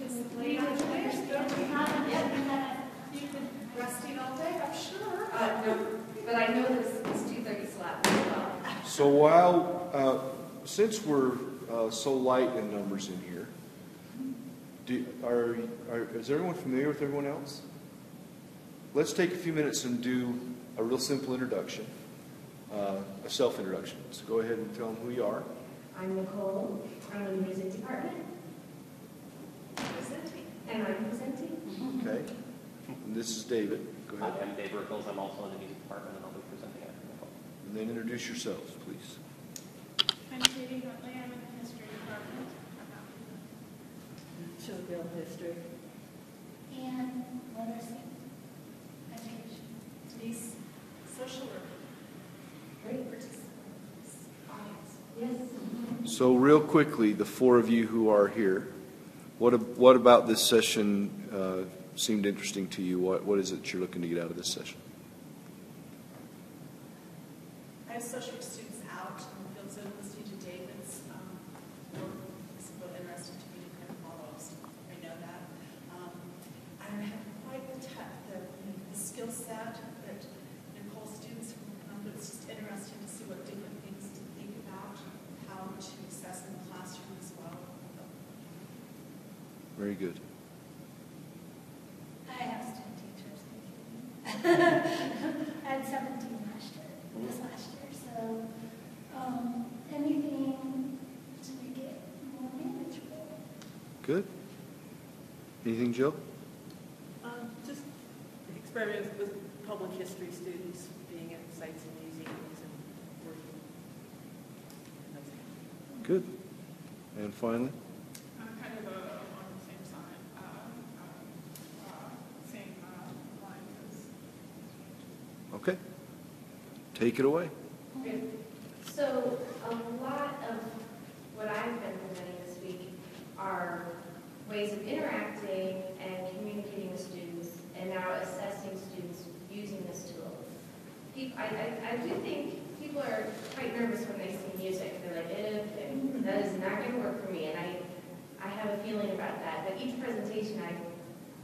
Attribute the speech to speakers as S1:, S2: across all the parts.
S1: Just lay on the bench, don't you? You've been resting all day, I'm sure.
S2: No, but I know this 2:30 slot as well.
S3: So while, since we're so light in numbers in here, is everyone familiar with everyone else? Let's take a few minutes and do a real simple introduction, a self-introduction. So go ahead and tell them who you are.
S2: I'm Nicole. I'm in the music department.
S1: Presenting.
S2: And I'm presenting.
S3: Okay. And this is David. Go ahead.
S4: I'm Dave Rickles. I'm also in the music department, and I'll be presenting after Nicole.
S3: And then introduce yourselves, please.
S1: I'm Judy Huntley. I'm in the history department.
S5: Children's history.
S6: And literacy, education.
S1: Denise, social work.
S2: Great. Yes.
S3: So real quickly, the four of you who are here, what about this session seemed interesting to you? What is it you're looking to get out of this session?
S1: I have social work students out in the field, so listening to David's work is so interesting to me to kind of follow. So I know that. I have quite the skill set that Nicole's students have come, but it's just interesting to see what different things to think about, how to assess in the classroom as well.
S3: Very good.
S6: I have student teachers. I had 17 this last year, so anything to make it more manageable.
S3: Good. Anything, Jill?
S5: Just experience with public history students, being at sites and museums and working. That's it.
S3: Good. And finally?
S1: Kind of on the same side, same line as.
S3: Okay. Take it away.
S2: So a lot of what I've been presenting this week are ways of interacting and communicating with students and now assessing students using this tool. I do think people are quite nervous when they see music. They're like, that is not going to work for me. And I have a feeling about that. But each presentation,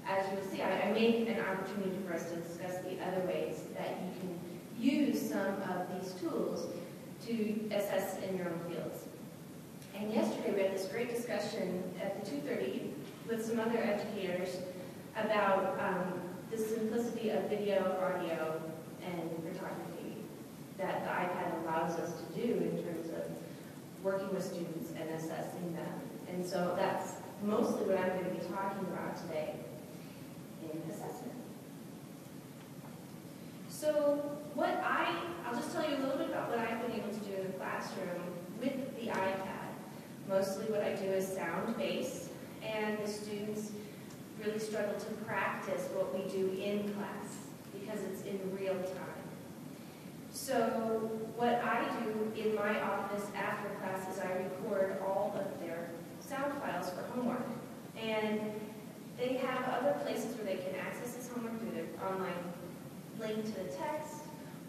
S2: as you'll see, I make an opportunity for us to discuss the other ways that you can use some of these tools to assess in your own fields. And yesterday we had this great discussion at the 2:30 with some other educators about the simplicity of video, audio, and photography that the iPad allows us to do in terms of working with students and assessing them. And so that's mostly what I'm going to be talking about today in assessment. So I'll just tell you a little bit about what I've been able to do in the classroom with the iPad. Mostly what I do is sound-based, and the students really struggle to practice what we do in class because it's in real time. So what I do in my office after class is I record all of their sound files for homework. And they have other places where they can access this homework through their online link to the text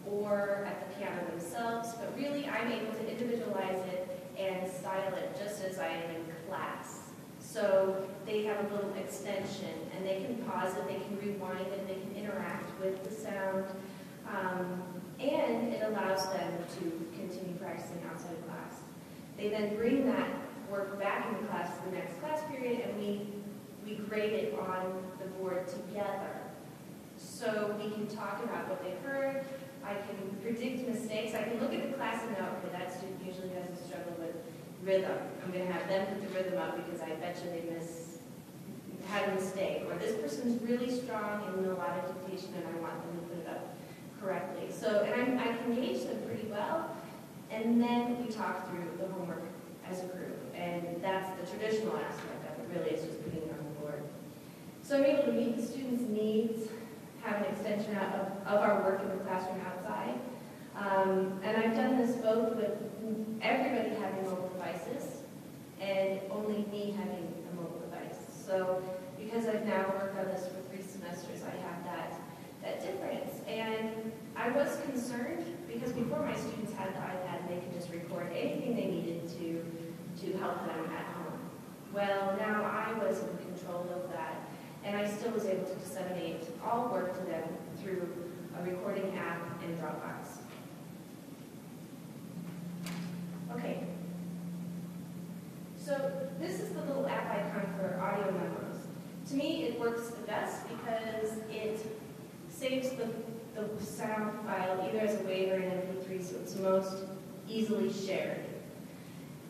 S2: or at the piano themselves, but really I'm able to individualize it and style it just as I am in class. So they have a little extension, and they can pause it, they can rewind it, they can interact with the sound, and it allows them to continue practicing outside of class. They then bring that work back into class for the next class period, and we grade it on the board together. So we can talk about what they've heard. I can predict mistakes. I can look at the class and know, okay, that student usually doesn't struggle with rhythm. I'm going to have them put the rhythm up because I bet you they had a mistake. Or this person's really strong in melodic dictation and I want them to put it up correctly. So, and I can gauge them pretty well. And then we talk through the homework as a group. And that's the traditional aspect of it, really, is just putting it on the board. So I'm able to meet the students' needs, have an extension of our work in the classroom outside. And I've done this both with everybody having mobile devices and only me having a mobile device. So because I've now worked on this for 3 semesters, I have that difference. And I was concerned because before my students had the iPad, they could just record anything they needed to help them at home. Well, now I was in control of that, and I still was able to disseminate all work to them through a recording app and Dropbox. Okay. So this is the little app icon for audio memos. To me, it works the best because it saves the sound file either as a WAV or an MP3, so it's most easily shared.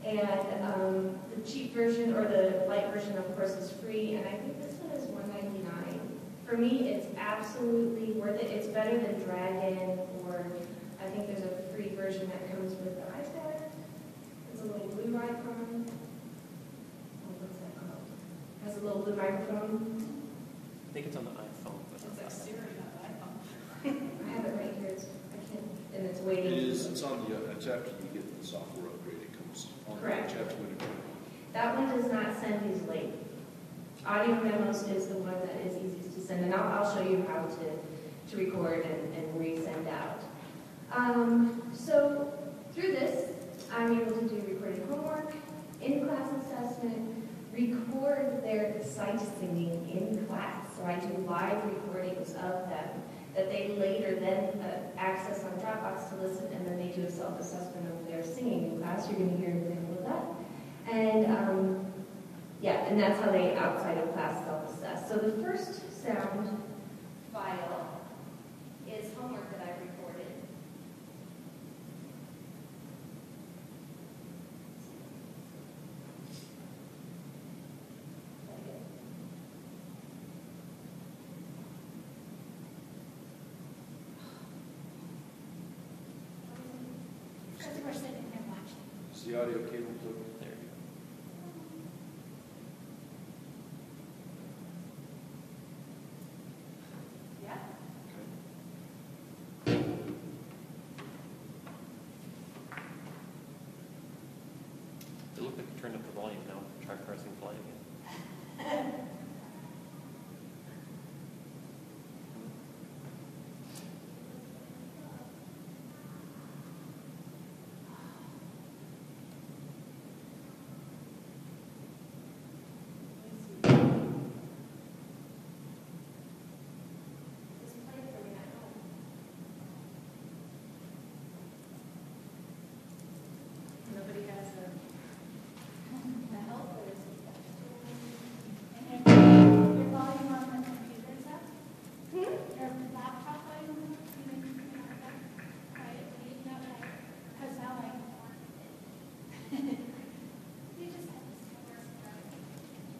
S2: And the cheap version, or the light version, of course, is free, and I think this one is $1.99. For me, it's absolutely worth it. It's better than Dragon, or I think there's a free version that comes with the iPad. It's a little blue icon. Oh, what's that called? It has a little blue microphone.
S4: I think it's on the iPhone. But
S1: It's like Siri, not iPhone.
S2: I have it right here. I can't, and it's
S3: It
S2: waiting.
S3: is, it's on the, it's after you get the software upgrade, it comes on the
S2: Correct.
S3: chapter window.
S2: That one does not send these late. Audio memos is the one that is easiest to send, and I'll show you how to record and resend out. So through this, I'm able to do recorded homework, in-class assessment, record their sight singing in class. So I do live recordings of them that they later then access on Dropbox to listen, and then they do a self-assessment of their singing in class. You're going to hear an example of that. And yeah, and that's how they outside of class self-assess. So the first sound file is homework that I've recorded.
S6: Because we're sitting here watching.
S3: Is the audio cable plugged?
S4: there you
S2: Yeah?
S4: go. It looked like you turned up the volume now. Try pressing play again.
S2: Just play it for me at home.
S1: Nobody has a,
S6: The helpers. And your volume on the computer is up? Your laptop volume, you can turn it up quietly, not like, because now I you just have to start.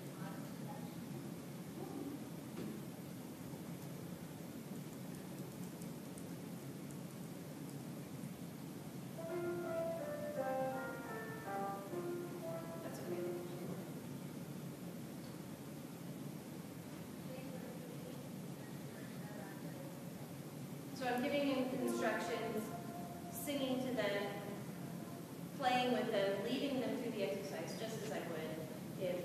S2: That's okay. So I'm giving instructions, singing to them, playing with them, leading them through the exercise, just as I would if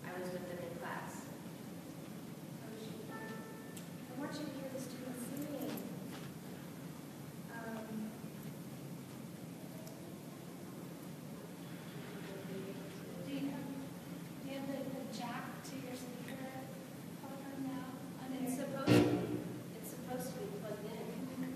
S2: I was with them in class.
S6: I want you to hear the students singing. Do you have the jack to your speaker phone now?
S2: It's supposed to be plugged in.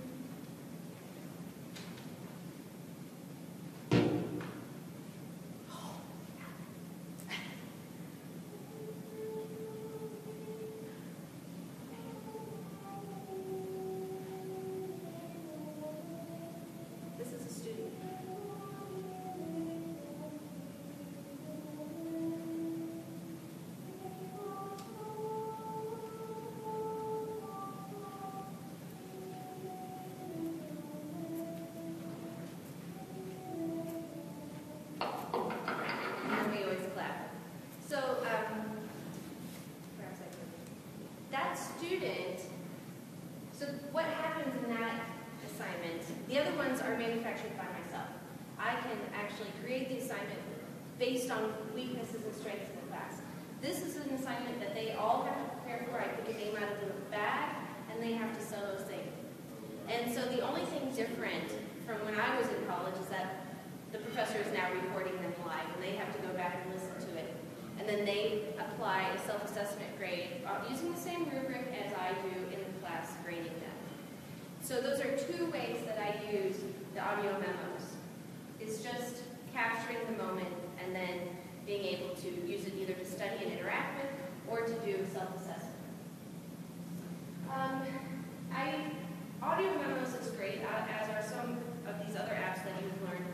S2: This is a student. And then we always clap. So, perhaps I could. That student, so what happens in that assignment, the other ones are manufactured by myself. I can actually create the assignment based on weaknesses and strengths in the class. This is an assignment that they all have to prepare for. I pick a name out of the bag, and they have to solo sing. And so the only thing different from when I was in college is that the professor is now recording them live, and they have to go back and listen to it. using the same rubric as I do in the class, grading them. So those are two ways that I use the audio memos. It's just capturing the moment and then being able to use it either to study and interact with or to do self-assessment. Audio memos is great, as are some of these other apps that you've learned,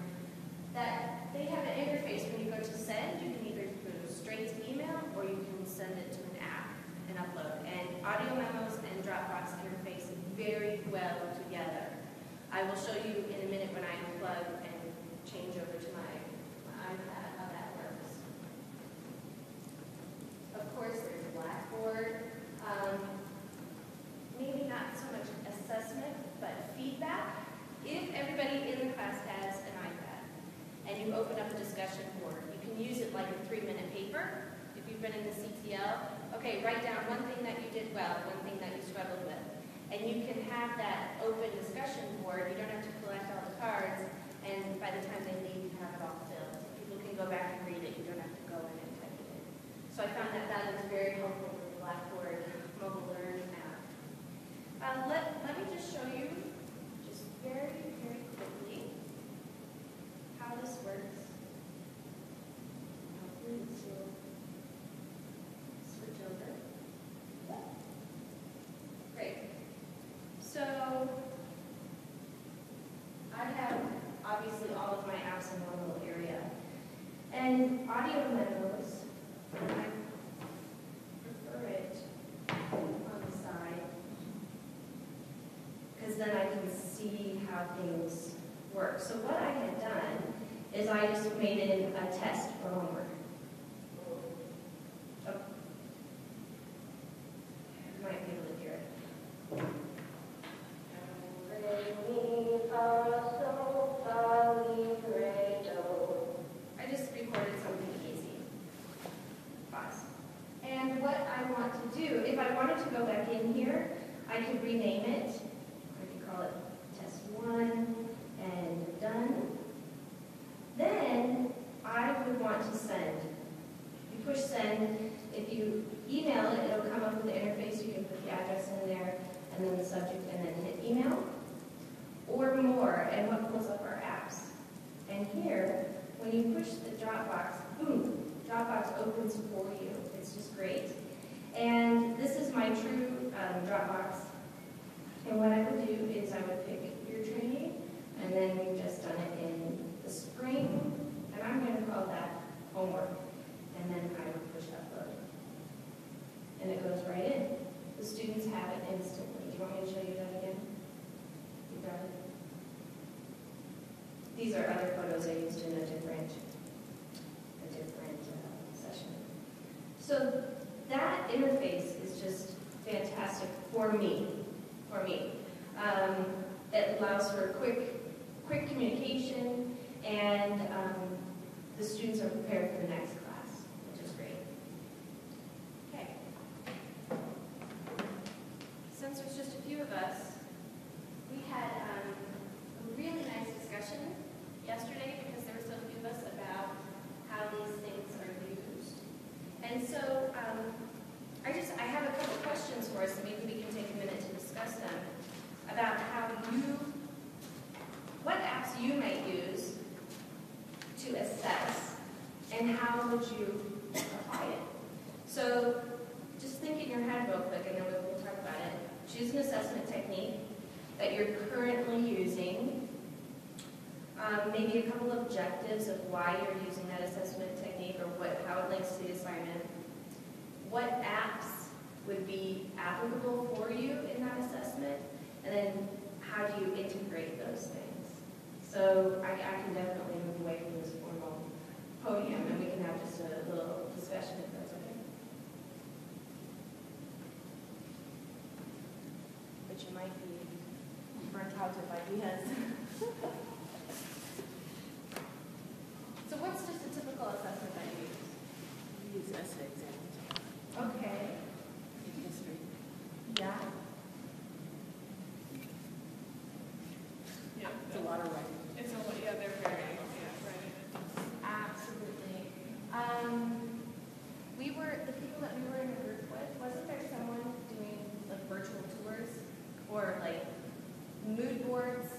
S2: that they have an interface. When you go to send, you can either go straight to email or you can send it to an app and upload. And audio memos and Dropbox interface very well together. I will show you in a minute when I unplug and change over to my iPad how that works. Of course, there's Blackboard. Maybe not so much assessment, but feedback. If everybody in the class has an iPad and you open up a discussion board, you can use it like a 3-minute paper. If you've been in the CTL, okay, write down one thing that you did well, one thing that you struggled with. And you can have that open discussion board. You don't have to collect all the cards, and by the time they leave, you have it all filled. People can go back and read it. You don't have to go in and type it in. So I found that that was very helpful with the Blackboard Mobile Learn app. Let me just show you, just very, very quickly, how this works. Hopefully this will switch over. Great. So I have obviously all of my apps in one little area. And audio memos, I prefer it on the side, because then I can see how things work. So what I had done is I just made it a test for homework. Oh. You might be able to hear it. I just recorded something easy. Pause. And what I want to do, if I wanted to go back in here, I could rename it. I could call it Test 1 and Done. Then I would want to send. You push send. If you email it, it'll come up with the interface. You can put the address in there and then the subject and then hit email. Or more, and what pulls up our apps. And here, when you push the Dropbox, boom, Dropbox opens for you. It's just great. And this is my true Dropbox. And what I would do is I would pick your training, and then we've just done it in the spring, and I'm going to call that homework. And then I would push upload. And it goes right in. The students have it instantly. Do you want me to show you that again? You got it? These are other photos I used in a different session. So that interface is just fantastic for me. It allows for quick communication, and the students are prepared for the next class, which is great. Okay. Since there's just a few of us, we had a really nice discussion yesterday because there were so few of us about how these things are used. And so I have a couple questions for us, and maybe we can take a minute to discuss them about what apps you might use to assess, and how would you apply it. So just think in your head real quick, and then we'll talk about it. Choose an assessment technique that you're currently using. Maybe a couple of objectives of why you're using that assessment technique, or how it links to the assignment. What apps would be applicable for you in that assessment, and then how do you integrate those things. So I can definitely move away from this formal podium, and we can have just a little discussion if that's okay. But you might be burnt out of ideas. So what's just a typical assessment that you use?
S5: We use essay exams.
S2: Okay.
S5: History.
S2: Yeah.
S1: Yeah,
S5: It's a lot of writing.
S1: it's a lot, yeah, they're very, right.
S2: Absolutely. The people that we were in a group with, wasn't there boards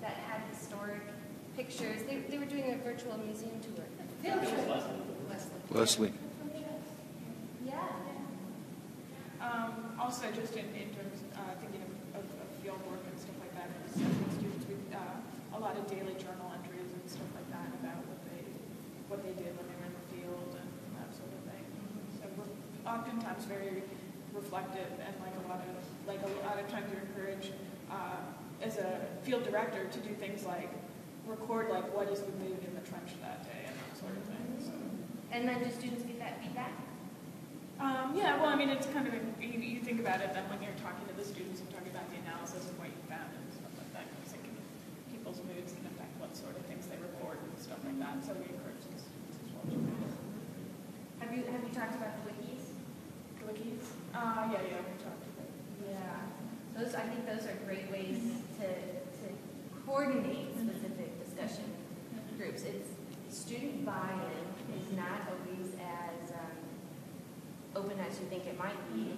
S2: that had historic pictures. They were doing a virtual museum tour.
S6: Field trip.
S3: Leslie.
S2: Yeah.
S7: Also, just in terms, thinking of field work and stuff like that, assessing students with a lot of daily journal entries and stuff like that about what they did when they were in the field and that sort of thing. So we're oftentimes very reflective, and like a lot of times you're encouraged as a field director to do things like record like what is the mood in the trench that day and that sort of thing. So.
S2: And then do students get that feedback?
S7: Yeah, well, I mean, it's kind of, you think about it then when you're talking to the students and talking about the analysis of what you found and stuff like that, because people's moods can affect what sort of things they report and stuff like that, so we encourage the students as well to do that.
S2: Have you talked about the wikis?
S7: The wikis? Yeah, we talked about it.
S2: Yeah. I think those are great ways to coordinate specific discussion groups. It's student buy-in is not always as open as you think it might be,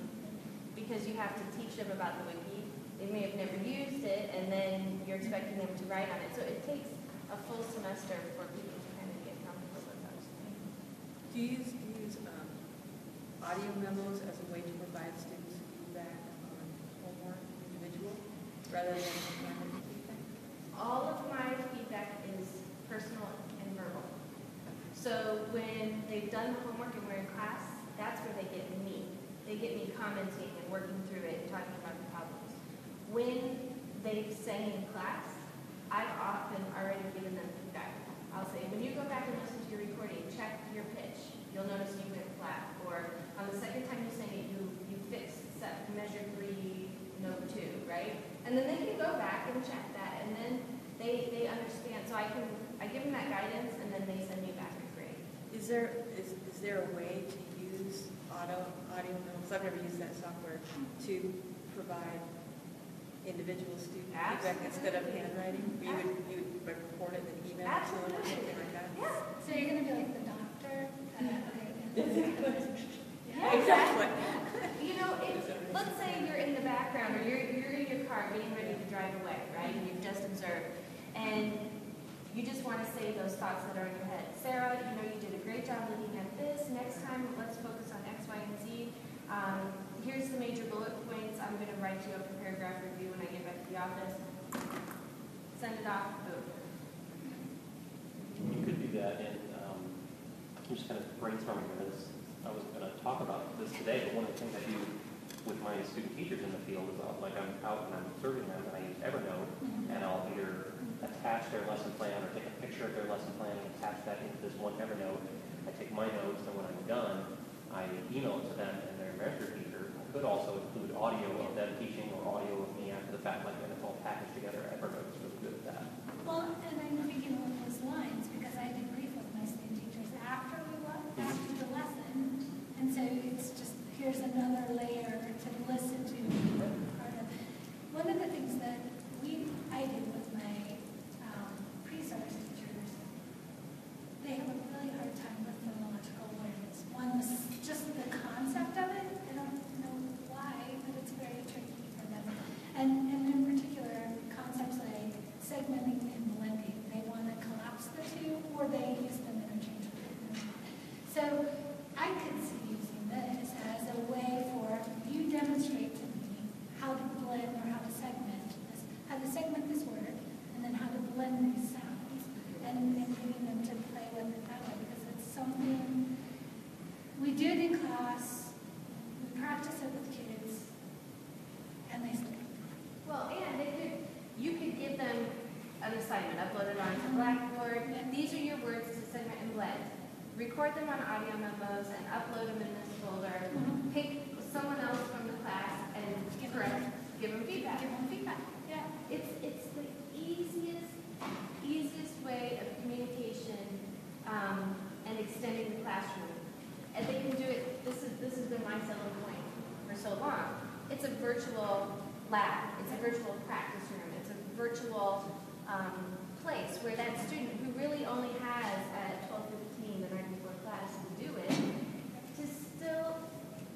S2: because you have to teach them about the wiki. They may have never used it, and then you're expecting them to write on it. So it takes a full semester for people to kind of get comfortable with those things.
S5: Do you use audio memos as a way to provide students feedback on homework individual rather than handwritten feedback?
S2: All of my feedback is personal and verbal. So when they've done the homework and we're in class, that's where they get me. They get me commenting and working through it and talking about the problems. When they've sang in class, I've often already given them feedback. I'll say, when you go back and listen to your recording, check your pitch. You'll notice you went flat. Or on the second time you sang it, you fixed measure 3, note 2, right? And then they can go back and check that, and then they understand. So I give them that guidance, and then they send me back a grade.
S5: Is there a way to use audio memos? I've never used that software to provide individual student feedback instead of handwriting. You would record it and email it to them or something like that.
S2: Yeah.
S6: So you're going to be like the doctor?
S2: Yeah, exactly. You know, let's say you're in the background, or you're in your car getting ready to drive away, right? And you've just observed, and you just want to say those thoughts that are in your head. Sarah, you did a great job looking at this. Next time, let's focus on X, Y, and Z. Here's the major bullet points. I'm going to write you up a paragraph review when I get back to the office. Send it off. Boom.
S4: You could do that, and I'm just kind of brainstorming here. I was going to talk about this today, but one of the things I do with my student teachers in the field is I'm out and I'm observing them, and I use Evernote, and I'll either attach their lesson plan or take a picture of their lesson plan and attach that into this one Evernote. I take my notes, and when I'm done, I email it to them and their mentor teacher. I could also include audio of them teaching or audio of me after the fact, and it's all packaged together. Evernote's really good at that.
S6: Well, and I'm thinking along those lines, because I debrief with my student teachers after the lesson, and so it's just, here's another layer to listen to. Part of. One of the things that I do with my pre-service teachers, they have a really hard time with phonological awareness. One was just the concept of it. I don't know why, but it's very tricky for them. And in particular, concepts like segmenting and blending. They want to collapse the two, or they use them interchangeably. So I could see using this as a way for you demonstrate to me how to blend or how to segment this word, and then how to blend these sounds, and getting them to play with it that way, because it's something we do it in class, we practice it with kids, and they stick.
S2: Well, and you could give them an assignment, upload it onto Blackboard. These are your words to segment and blend. Record them on audio memos and upload them in this folder. Pick someone else from the class and give them feedback.
S6: Yeah.
S2: It's the easiest way of communication and extending the classroom. And they can do it. This has been my selling point for so long. It's a virtual lab. It's a virtual practice room. It's a virtual place where that student who really only has at 12:15 the night before class to do it, to still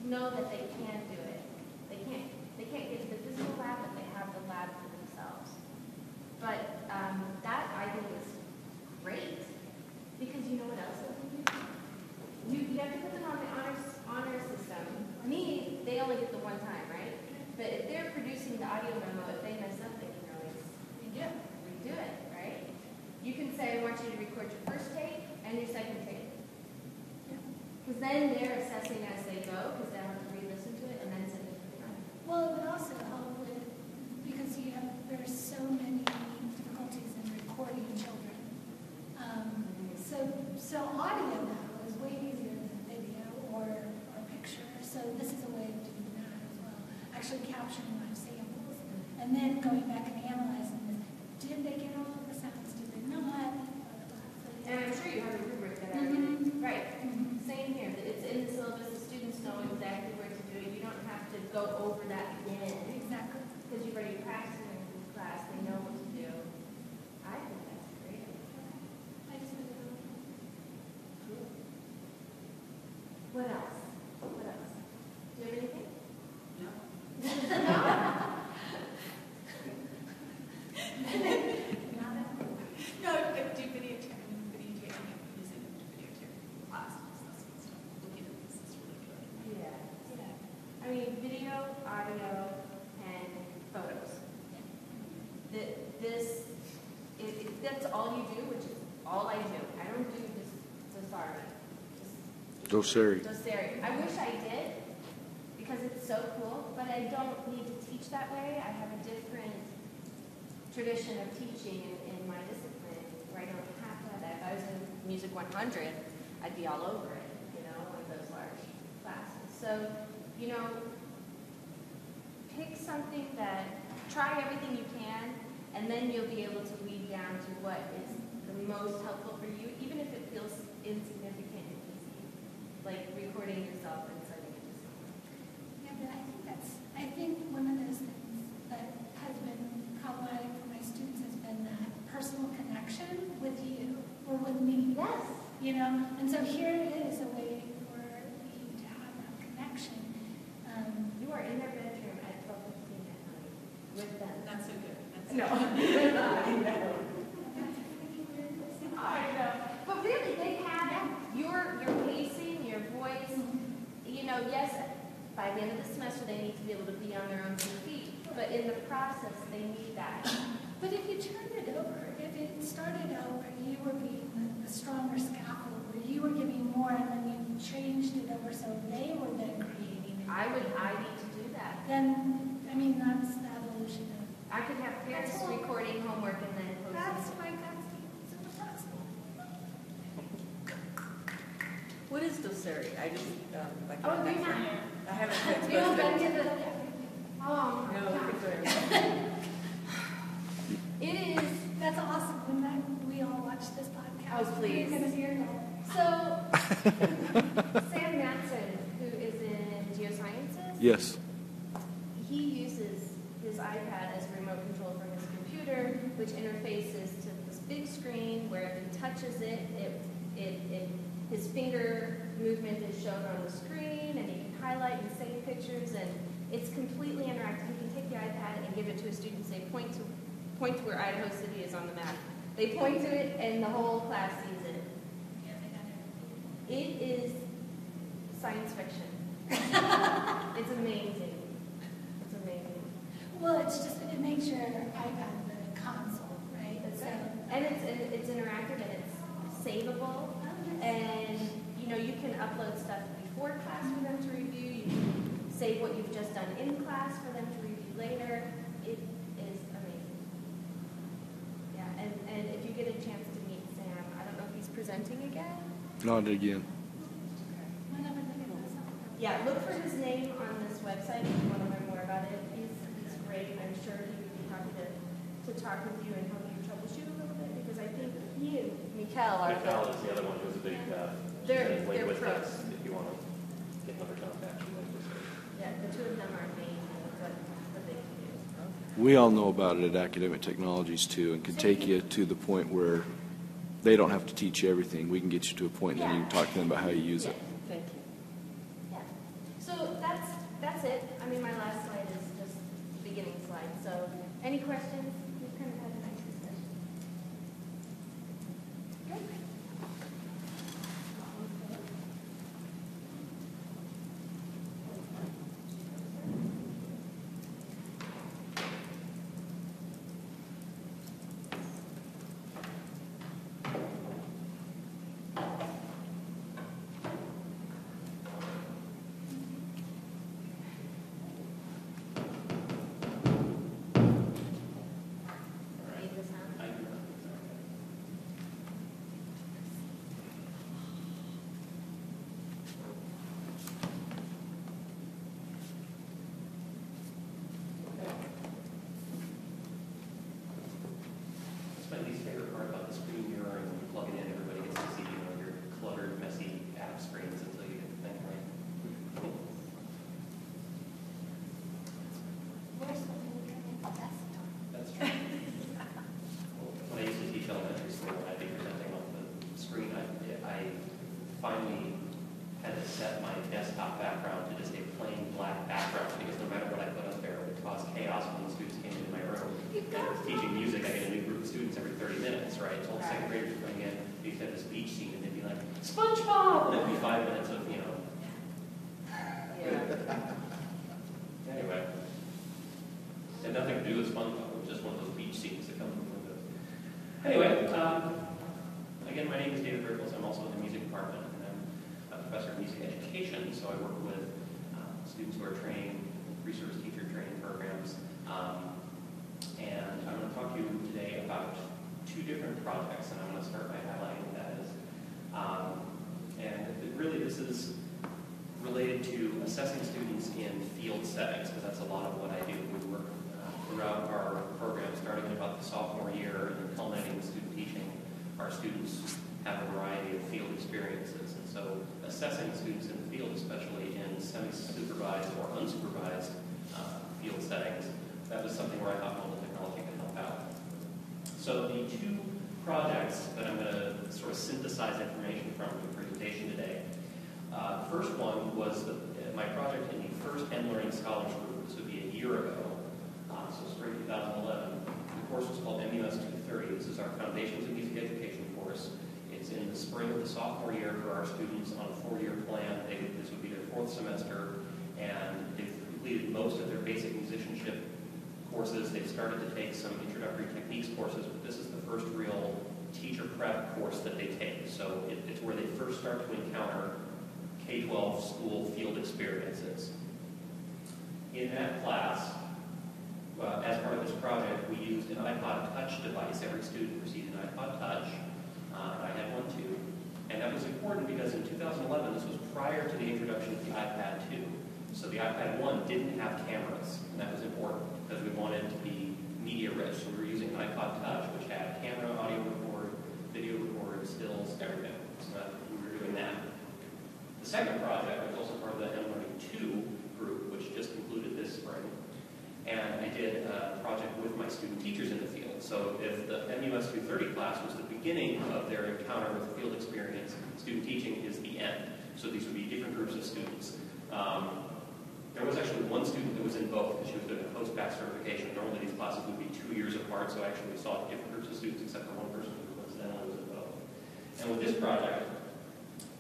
S2: know that they can do it. They can't get to the physical lab, but they have the lab for themselves. producing the audio memo, if they mess up, they can always redo it, right? You can say, I want you to record your first take and your second take. Because then they're assessing as they go, because they'll have to re-listen to it and then send it to the client.
S6: Well, it would also help with, because there's so many difficulties in recording children. So audio now is way easier than video or picture. So this is a way of doing that as well. Actually capturing live samples and then going back and analyzing this. Did they get all of the sounds? Did they not?
S2: And I'm sure you have a rubric that right. Same here. It's in the syllabus. The students know exactly where to do it. You don't have to go over that again.
S6: Exactly.
S2: Because you've already practiced it in class. They know what to do. I think that's great.
S6: I just really don't know.
S2: What else? What else? Do you have anything?
S1: No. No, I do videotaping and using videotape classes, that sort of stuff. Looking at this is really good.
S2: Yeah. I mean, video, audio, and photos. That's all you do, which is all I do. I don't do this Doceri. I wish I did, because it's so cool, but I don't need to teach that way. I have a different tradition of teaching in my discipline where I don't have to have that. If I was in Music 100, I'd be all over it, with those large classes. So, pick something try everything you can, and then you'll be able to weed down to what is the most helpful for you, even if it feels insignificant and easy, like recording yourself and sending it to someone.
S6: Yeah, but I think one of those things that has been problematic for my students has been that personal connection with you or with me.
S2: Yes.
S6: And so here it is a way for you to have that connection.
S2: You are in their bedroom at 12:15 at night with them.
S1: Not so good.
S2: No. I know. But really, they have your pacing, your voice. Yes, by the end of the semester, they need to be able to be on their own 2 feet. But in the process, they need that.
S6: But if you turned it over, if it started out where you were being the stronger scaffold, where you were giving more and then you changed it over so they were then creating it.
S2: I need to do that.
S6: Then, that's the evolution of.
S2: I could have parents recording homework and then posting.
S6: That's why that's super flexible.
S5: What is Doceri? I just,
S2: Oh, you're not.
S5: I haven't been
S2: You don't
S5: exposed to
S2: been
S5: it.
S2: to the. Oh, my
S5: No,
S2: God. It is.
S6: That's awesome. When we all watch this podcast.
S2: Oh, please.
S6: We're going to hear that.
S2: So, Sam Matson, who is in geosciences.
S3: Yes.
S2: He uses his iPad as a remote control for his computer, which interfaces to this big screen where if he touches it, his finger movement is shown on the screen, and he can highlight and save pictures, and it's completely interactive. He can take the iPad and give it to a student and say, point to where Idaho City is on the map. They point to it, and the whole class sees it. It is science fiction. It's amazing. It's amazing.
S6: Well, it makes your iPad the console, right?
S2: That's right. And it's interactive and it's savable. And you can upload stuff before class for them to review. You can save what you've just done in class for them to review later. It is amazing. Yeah, and if you get a chance to meet Sam, I don't know if he's presenting again.
S3: Not again.
S6: Whenever they get this up.
S2: Yeah, look for his name on this website if you want to learn more about it. He's great. I'm sure he would be happy to talk with you and help you troubleshoot a little bit, because I think he and Mikkel are
S4: Mikkel is the other one who's a big,
S2: They're
S4: linguistics,
S2: pros.
S4: if you want to get another contact.
S2: Yeah, the two of them are amazing at what they can do.
S3: We all know about it at Academic Technologies too, and can take you to the point where they don't have to teach you everything. We can get you to a point and then you can talk to them about how you use it.
S5: Thank you.
S2: Yeah. So that's it. My last slide is just the beginning slide. So any questions? We've kind of had a nice discussion. Good.
S4: had to set my desktop background to just a plain black background, because no matter what I put up there, it would cause chaos when the students came into my room. And I was teaching music, I get a new group of students every 30 minutes, right? So all the second graders were coming in, they used to have this beach scene, and they'd be like, SpongeBob! And it'd be 5 minutes of, you know. Anyway. It had nothing to do with SpongeBob, it was just one of those beach scenes that come from the windows. Anyway, again, my name is David Rickles. I'm also in the music department, and I'm a professor of music education, so I work with students who are training, resource teacher training programs. And I'm going to talk to you today about two different projects, and I'm going to start by highlighting what that is. Really, this is related to assessing students in field settings, because that's a lot of what I do. We work throughout our program, starting in about the sophomore year and then culminating with student teaching. Our students have a variety of field experiences, and so assessing students in the field, especially in semi-supervised or unsupervised field settings, that was something where I thought mobile technology could help out. So the two projects that I'm going to sort of synthesize information from the presentation today. The first one was my project in the first mLearning Scholars Group. This would be a year ago, so spring 2011. The course was called MUS 230. This is our Foundations of Music Education course. It's in the spring of the sophomore year for our students on a 4-year plan. This would be their 4th semester, and they've completed most of their basic musicianship courses. They've started to take some introductory techniques courses, but this is the first real teacher prep course that they take. So it's where they first start to encounter K-12 school field experiences. In that class, as part of this project, we used an iPod Touch device. Every student received an iPod Touch. I had one too. And that was important because in 2011, this was prior to the introduction of the iPad 2. So the iPad 1 didn't have cameras, and that was important because we wanted it to be media rich. So we were using an iPod Touch, which had camera, audio record, video record, stills, everything. So we were doing that. The second project was also part of the mLearning 2 group, which just concluded this spring. And I did a project with my student teachers in the field. So if the MUS 230 class was the beginning of their encounter with field experience, student teaching is the end. So these would be different groups of students. There was actually one student that was in both because she was doing a post-bac certification. Normally these classes would be 2 years apart, so I actually saw different groups of students except for one person who coincidentally was in both. And with this project,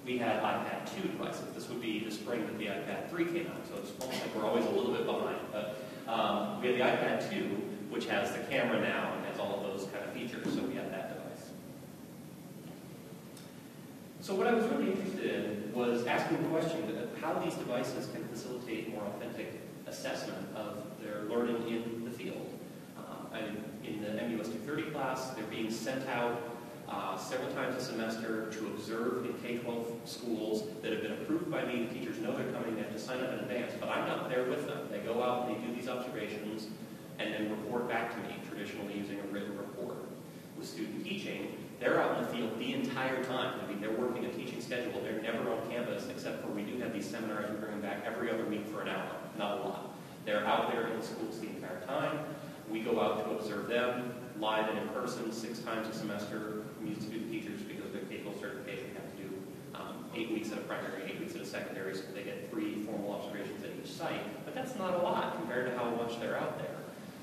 S4: we had iPad 2 devices. This would be the spring that the iPad 3 came out, so it's almost like we're always a little bit behind. But we had the iPad 2, which has the camera now and has all of those kind of features, so we had that device. So what I was really interested in was asking the question of how these devices can facilitate more authentic assessment of their learning in the field. In the MUS 230 class, they're being sent out several times a semester to observe in K-12 schools that have been approved by me. The teachers know they're coming, they have to sign up in advance, but I'm not there with them. They go out and they do these observations and then report back to me, traditionally using a written report. With student teaching, they're out in the field the entire time. I mean, they're working a teaching schedule. They're never on campus, except for we do have these seminars we bring them back every other week for an hour, not a lot. They're out there in the schools the entire time. We go out to observe them live and in person 6 times a semester. We use student teachers because their K-12 certification have to do 8 weeks at a primary, 8 weeks at a secondary, so they get 3 formal observations at each site. But that's not a lot compared to how much they're out there.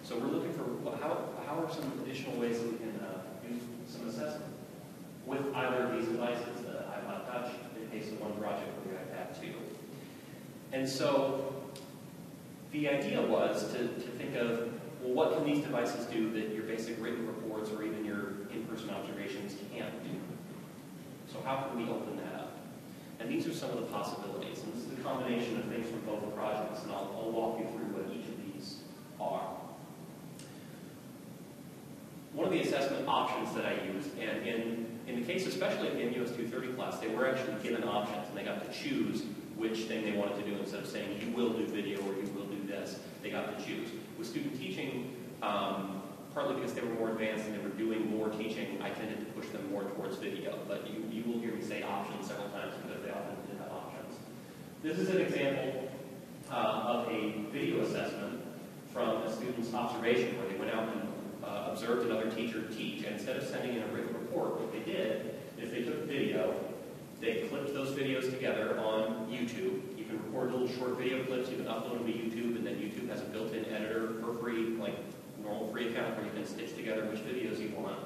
S4: So we're looking for how are some additional ways that we can do some assessment with either of these devices, the iPod Touch, in case of one project, or the iPad 2. And so the idea was to think of, well, what can these devices do that your basic written reports or even your in-person observations can't do? So how can we open that up? And these are some of the possibilities. And this is a combination of things from both projects, and I'll walk you through what each of these are. One of the assessment options that I used, and in the case especially of the MUS 230 class, they were actually given options, and they got to choose which thing they wanted to do instead of saying, you will do video or you will do this. They got to choose. With student teaching, partly because they were more advanced and they were doing more teaching, I tended to push them more towards video. But you will hear me say options several times because they often did have options. This is an example of a video assessment from a student's observation where they went out and observed another teacher teach. And instead of sending in a written report, what they did is they took video, they clipped those videos together on short video clips, you can upload them to YouTube, and then YouTube has a built-in editor for free, like normal free account, where you can stitch together which videos you want.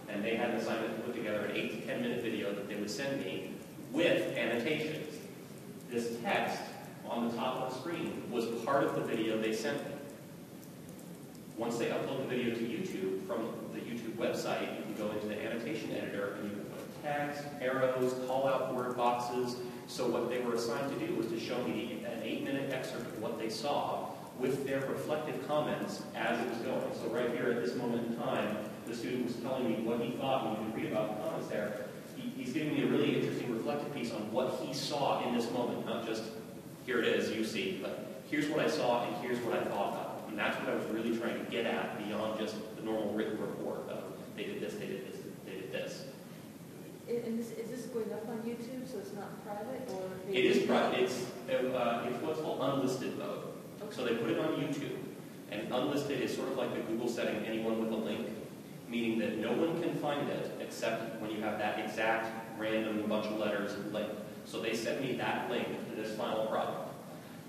S4: And they had an assignment to put together an 8 to 10 minute video that they would send me with annotations. This text on the top of the screen was part of the video they sent me. Once they upload the video to YouTube, from the YouTube website, you can go into the annotation editor and you can put text, arrows, call-out word boxes. So what they were assigned to do was to show me an 8-minute excerpt of what they saw with their reflective comments as it was going. So right here at this moment in time, the student was telling me what he thought, and you can read about the comments there. He's giving me a really interesting reflective piece on what he saw in this moment, not just, here it is, you see, but here's what I saw and here's what I thought about. And that's what I was really trying to get at beyond just the normal written report of they did this, they did this, they did this.
S5: And is this going up on YouTube, so it's not private, or?
S4: It is private. It's what's called unlisted mode.
S5: Okay.
S4: So they put it on YouTube, and unlisted is sort of like the Google setting anyone with a link, meaning that no one can find it except when you have that exact random bunch of letters link. So they sent me that link to this final product.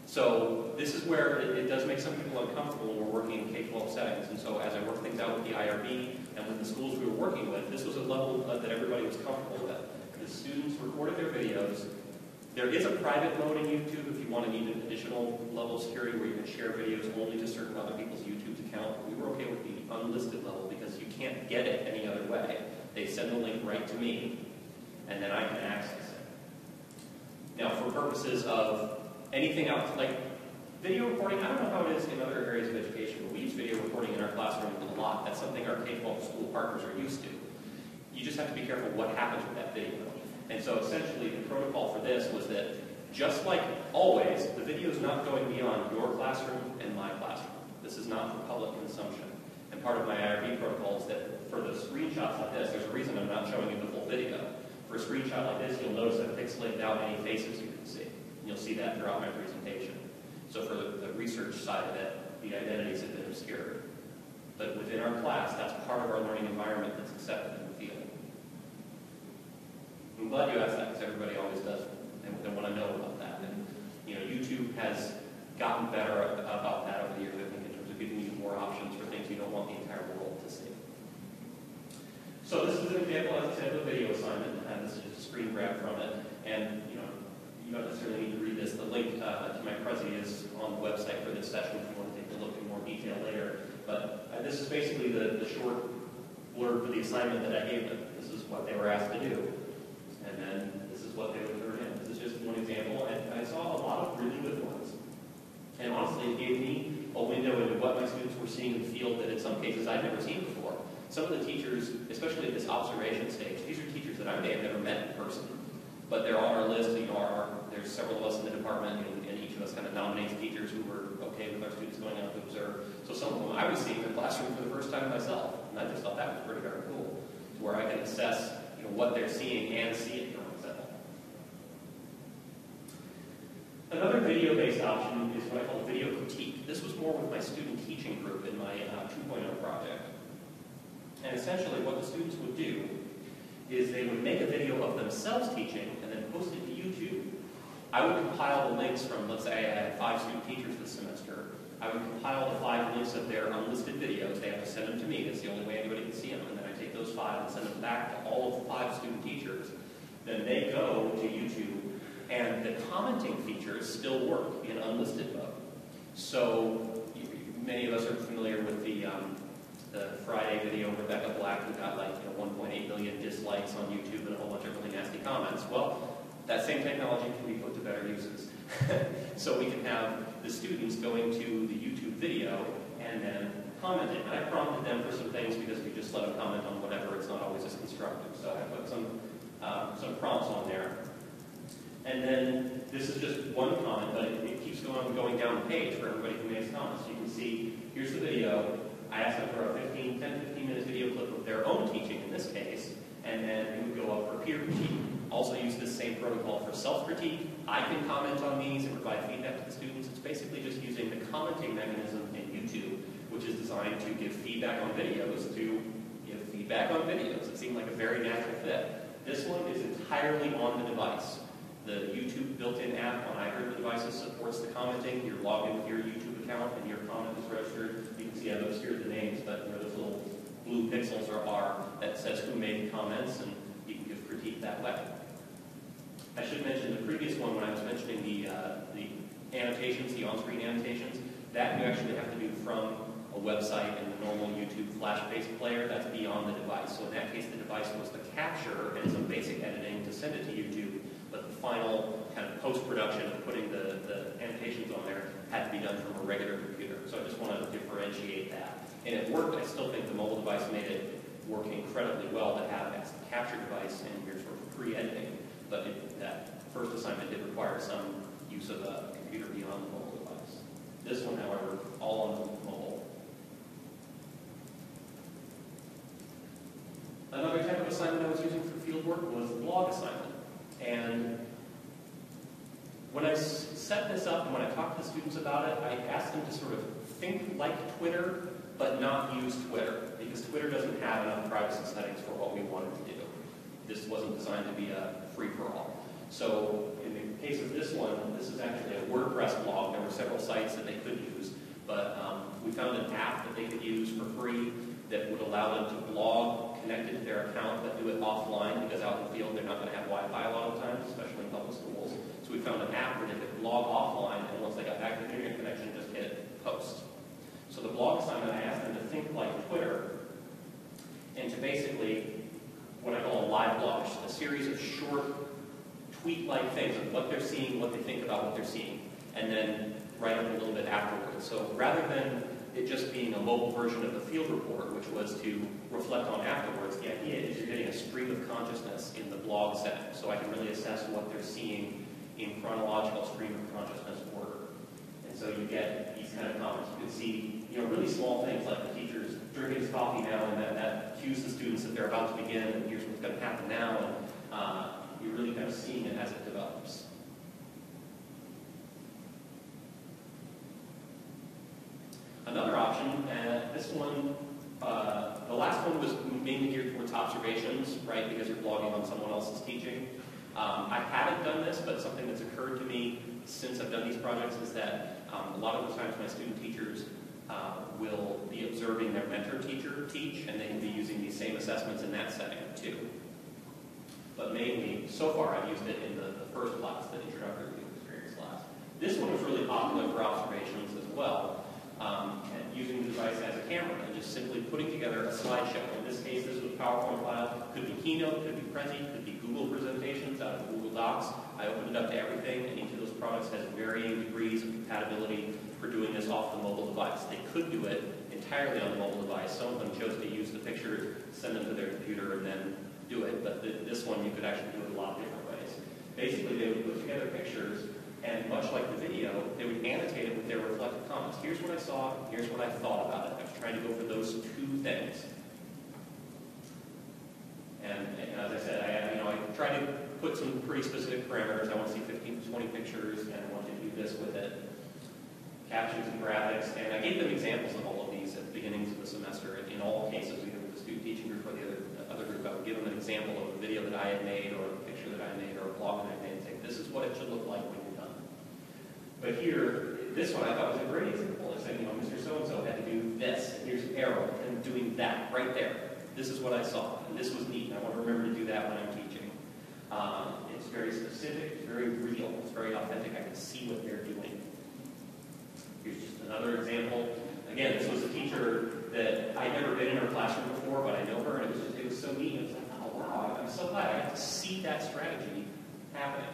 S4: So this is where it does make some people uncomfortable when we're working in K-12 settings. And so as I work things out with the IRB and with the schools we were working with, this was a level that everybody was comfortable with. The students recorded their videos. There is a private mode in YouTube if you want to need an additional level of security where you can share videos only to certain other people's YouTube account. We were okay with the unlisted level because you can't get it any other way. They send the link right to me, and then I can access it. Now, for purposes of anything else, like video recording, I don't know how it is in other areas of education, but we use video recording in our classroom a lot. That's something our K-12 school partners are used to. You just have to be careful what happens with that video. And so essentially the protocol for this was that just like always, the video is not going beyond your classroom and my classroom. This is not for public consumption. And part of my IRB protocol is that for the screenshots like this, there's a reason I'm not showing you the full video. For a screenshot like this, you'll notice I've pixelated out any faces you can see. And you'll see that throughout my presentation. So for the research side of it, the identities have been obscured. But within our class, that's part of our learning environment that's accepted in the field. I'm glad you asked that because everybody always does and want to know about that. And YouTube has gotten better about that over the years, I think, in terms of giving you more options for things you don't want the entire world to see. So this is an example, as I said, of a video assignment, and this is just a screen grab from it. And you don't necessarily need to read this. The link to my Prezi is on the website for this session if you want to take a look in more detail later. But this is basically the short blurb for the assignment that I gave them. This is what they were asked to do. And then this is what they would turn in. This is just one example, and I saw a lot of really good ones. And honestly, it gave me a window into what my students were seeing in the field that in some cases I'd never seen before. Some of the teachers, especially at this observation stage, these are teachers that I may have never met in person, but they're on our list. There's several of us in the department, and each of us kind of nominates teachers who were okay with our students going out to observe. So some of them I was seeing in the classroom for the first time myself, and I just thought that was pretty darn cool, to where I can assess what they're seeing and see it for myself. Another video-based option is what I call video critique. This was more with my student teaching group in my 2.0 project. And essentially what the students would do is they would make a video of themselves teaching and then post it to YouTube. I would compile the links from, let's say I had 5 student teachers this semester. I would compile the 5 links of their unlisted videos. They have to send them to me. That's the only way anybody can see them. And then I take those 5 and send them back to all of the 5 student teachers. Then they go to YouTube, and the commenting features still work in unlisted mode. So many of us are familiar with the Friday video of Rebecca Black, who got 1.8 million dislikes on YouTube and a whole bunch of really nasty comments. Well, that same technology can be put to better uses. So we can have the students going to the YouTube video and then commenting. And I prompted them for some things because if you just let them comment on whatever, it's not always as constructive. So I put some prompts on there. And then this is just one comment, but it keeps going down the page for everybody who makes comments. So you can see, here's the video. I asked them for a 10-15 minute video clip of their own teaching in this case, and then it would go up for peer critique. Also use this same protocol for self-critique. I can comment on these and provide feedback to the students. It's basically just using the commenting mechanism in YouTube, which is designed to give feedback on videos to give feedback on videos. It seemed like a very natural fit. This one is entirely on the device. The YouTube built-in app on either of the devices supports supports the commenting. You're logged in with your YouTube account and your comment is registered. You can see I've obscured the names, but those little blue pixels are that says who made the comments, and you can give critique that way. I should mention the previous one when I was mentioning the annotations, the on-screen annotations, that you actually have to do from a website and the normal YouTube Flash-based player. That's beyond the device. So in that case, the device was the capture and some basic editing to send it to YouTube, but the final kind of post-production of putting the annotations on there had to be done from a regular computer. So I just want to differentiate that. And it worked. I still think the mobile device made it work incredibly well to have as the capture device and your sort of pre-editing. But that first assignment did require some use of a computer beyond the mobile device. This one, however, all on the mobile. Another type of assignment I was using for fieldwork was the blog assignment. And when I set this up and when I talked to the students about it, I asked them to sort of think like Twitter, but not use Twitter, because Twitter doesn't have enough privacy settings for what we wanted to do. This wasn't designed to be a free-for-all. So in the case of this one, this is actually a WordPress blog. There were several sites that they could use, but we found an app that they could use for free that would allow them to blog connected to their account, but do it offline, because out in the field they're not going to have Wi-Fi a lot of times, especially in public schools. So we found an app where they could blog offline, and once they got back to the internet connection, just hit post. So the blog assignment, I asked them to think like Twitter, and to basically, what I call a live blog, a series of short tweet-like things of what they're seeing, what they think about what they're seeing, and then write up a little bit afterwards. So rather than it just being a mobile version of the field report, which was to reflect on afterwards, the idea is you're getting a stream of consciousness in the blog setting, so I can really assess what they're seeing in chronological stream of consciousness order. And so you get these kind of comments. You can see, really small things like the teacher's drinking his coffee now, and that cues the students that they're about to begin, and here's what's going to happen now, and you're really kind of seeing it as it develops. Another option, this one, the last one was mainly geared towards observations, right, because you're blogging on someone else's teaching. I haven't done this, but something that's occurred to me since I've done these projects is that a lot of the times my student teachers will be observing their mentor teacher teach, and they can be using these same assessments in that setting too. But mainly, so far, I've used it in the first class, the introductory experience class. This one was really popular for observations as well, and using the device as a camera and just simply putting together a slideshow. In this case, this was a PowerPoint file. Could be Keynote, could be Prezi, could be Google presentations out of Google Docs. I opened it up to everything, and each of those products has varying degrees of compatibility for doing this off the mobile device. They could do it entirely on the mobile device. Some of them chose to use the pictures, send them to their computer, and then do it, but this one you could actually do it a lot of different ways. Basically, they would put together pictures, and much like the video, they would annotate it with their reflective comments. Here's what I saw, here's what I thought about it. I was trying to go for those two things. And as I said, I tried to put some pretty specific parameters. I want to see 15 to 20 pictures, and I want to do this with it. Captions and graphics, and I gave them examples of all of these at the beginnings of the semester. In all cases, either with the student teaching group or the other group, I would give them an example of a video that I had made, or a picture that I made, or a blog that I made, and say, this is what it should look like when you're done. But here, this one I thought was a great example. It's saying, Mr. So-and-so had to do this, and here's an arrow, and doing that right there. This is what I saw, and this was neat, and I want to remember to do that when I'm teaching. It's very specific, it's very real, it's very authentic. I can see what they're doing. Here's just another example. Again, this was a teacher that I'd never been in her classroom before, but I know her, and it was so neat. It was like, oh wow, I'm so glad I got to see that strategy happening.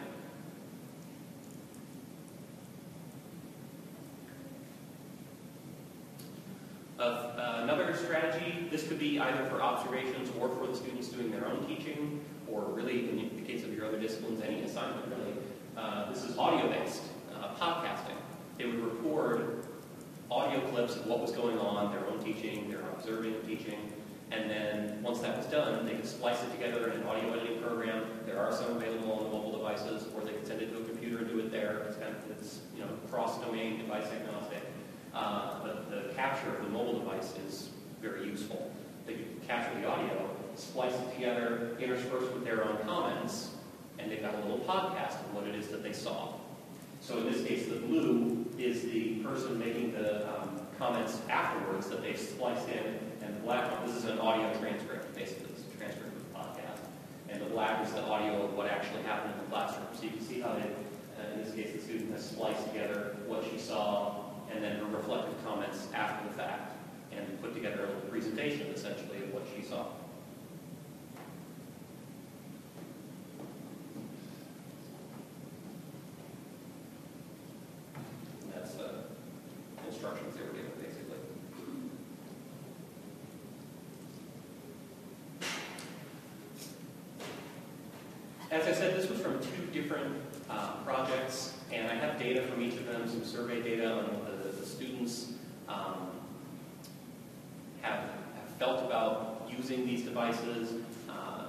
S4: Another strategy, this could be either for observations or for the students doing their own teaching, or really, in the case of your other disciplines, any assignment really. This is audio-based, podcasting. They would record audio clips of what was going on, their own teaching, their observing and teaching, and then once that was done, they could splice it together in an audio editing program. There are some available on the mobile devices, or they could send it to a computer and do it there. It's cross-domain, device agnostic. But the capture of the mobile device is very useful. They could capture the audio, splice it together, interspersed with their own comments, and they've got a little podcast of what it is that they saw. So in this case, the blue is the person making the comments afterwards that they've spliced in, and the black one, this is an audio transcript, basically, it's a transcript of the podcast. And the black is the audio of what actually happened in the classroom. So you can see how they, in this case, the student has spliced together what she saw and then her reflective comments after the fact, and put together a little presentation, essentially, of what she saw. And that's the instructions they were given, basically. As I said, this was from 2 different projects, and I have data from each of them, some survey data on what the students have felt about using these devices,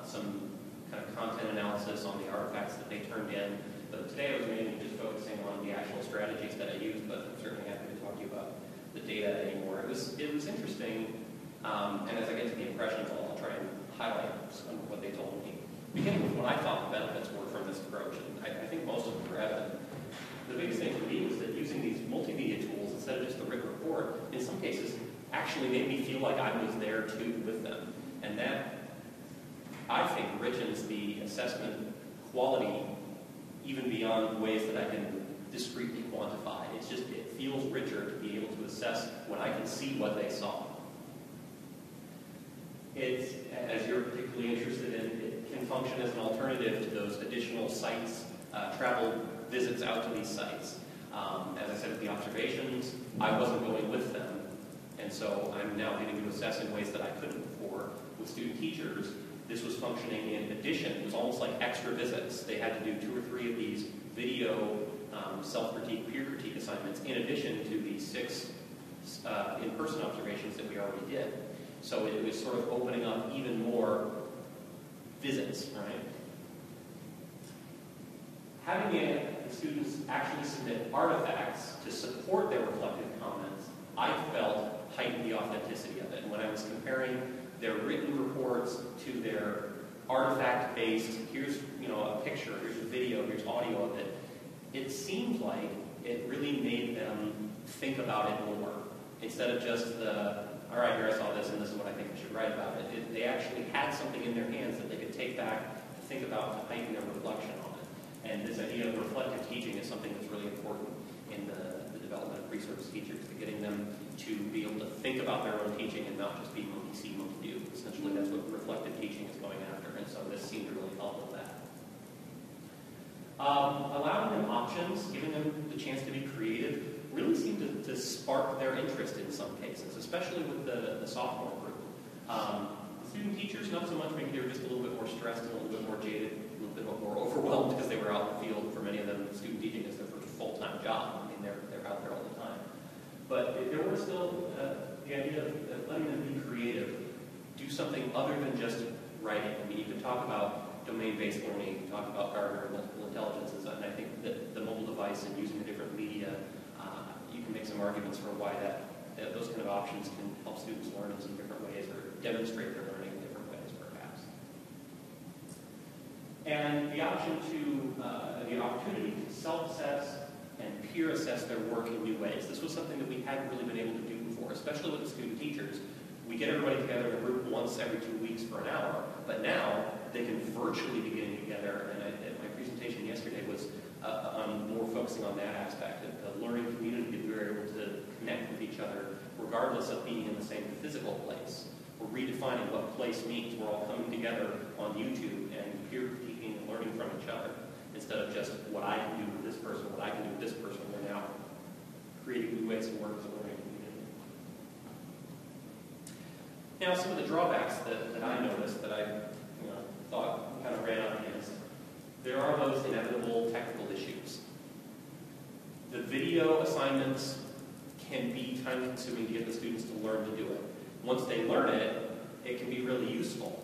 S4: some kind of content analysis on the artifacts that they turned in. But today I was mainly just focusing on the actual strategies that I used, but I'm certainly happy to talk to you about the data anymore. It was interesting, and as I get to the impressions, I'll try and highlight some of what they told me. Beginning with what I thought the benefits were from this approach, and I think most of them were evident. The biggest thing for me was that using these multimedia tools instead of just the written report, in some cases, actually made me feel like I was there too with them. And that, I think, richens the assessment quality even beyond ways that I can discretely quantify. It feels richer to be able to assess when I can see what they saw. It's, as you're particularly interested in, it can function as an alternative to those additional sites, travel visits out to these sites. As I said with the observations, I wasn't going with them, and so I'm now getting to assess in ways that I couldn't before. With student teachers, this was functioning in addition. It was almost like extra visits. They had to do 2 or 3 of these video self-critique, peer critique assignments in addition to the 6 in-person observations that we already did. So it was sort of opening up even more visits, right? Having the students actually submit artifacts to support their reflective comments, I felt heightened the authenticity of it. And when I was comparing their written reports to their artifact-based, here's a picture, here's a video, here's audio of it, it seemed like it really made them think about it more. Instead of just the, all right, here I saw this and this is what I think I should write about it. They actually had something in their hands that they could take back to think about, to heighten their reflection on it. And this idea of reflective teaching is something that's really important in the development of pre-service teachers, to getting them to be able to think about their own teaching and not just be monkey see, monkey do. Essentially, that's what reflective teaching is going after, and so this seemed to really help with that. Allowing them options, giving them the chance to be creative, really seemed to spark their interest in some cases, especially with the sophomore group. The student teachers, not so much. Maybe they were just a little bit more stressed, a little bit more jaded, a little bit more overwhelmed because they were out in the field. For many of them, student teaching is their first full-time job. I mean, they're out there all the time. But there was still the idea of letting them be creative, do something other than just writing. I mean, you could talk about domain-based learning, you can talk about Gardner and multiple intelligences, and I think that the mobile device and using a different media, you can make some arguments for why that those kind of options can help students learn in some different ways or demonstrate their learning in different ways, perhaps. And the opportunity to self-assess and peer assess their work in new ways. This was something that we hadn't really been able to do before, especially with the student teachers. We get everybody together in a group once every 2 weeks for an hour, but now they can virtually be getting together, and my presentation yesterday was more focusing on that aspect of the learning community, that we were able to connect with each other regardless of being in the same physical place. We're redefining what place means. We're all coming together on YouTube and peer critiquing and learning from each other instead of just what I can do with this person, what I can do with this person. We're now creating new ways to work as a learning community. Now, some of the drawbacks that I noticed that I thought kind of ran up against, there are those inevitable technical issues. The video assignments can be time-consuming to get the students to learn to do it. Once they learn it, it can be really useful.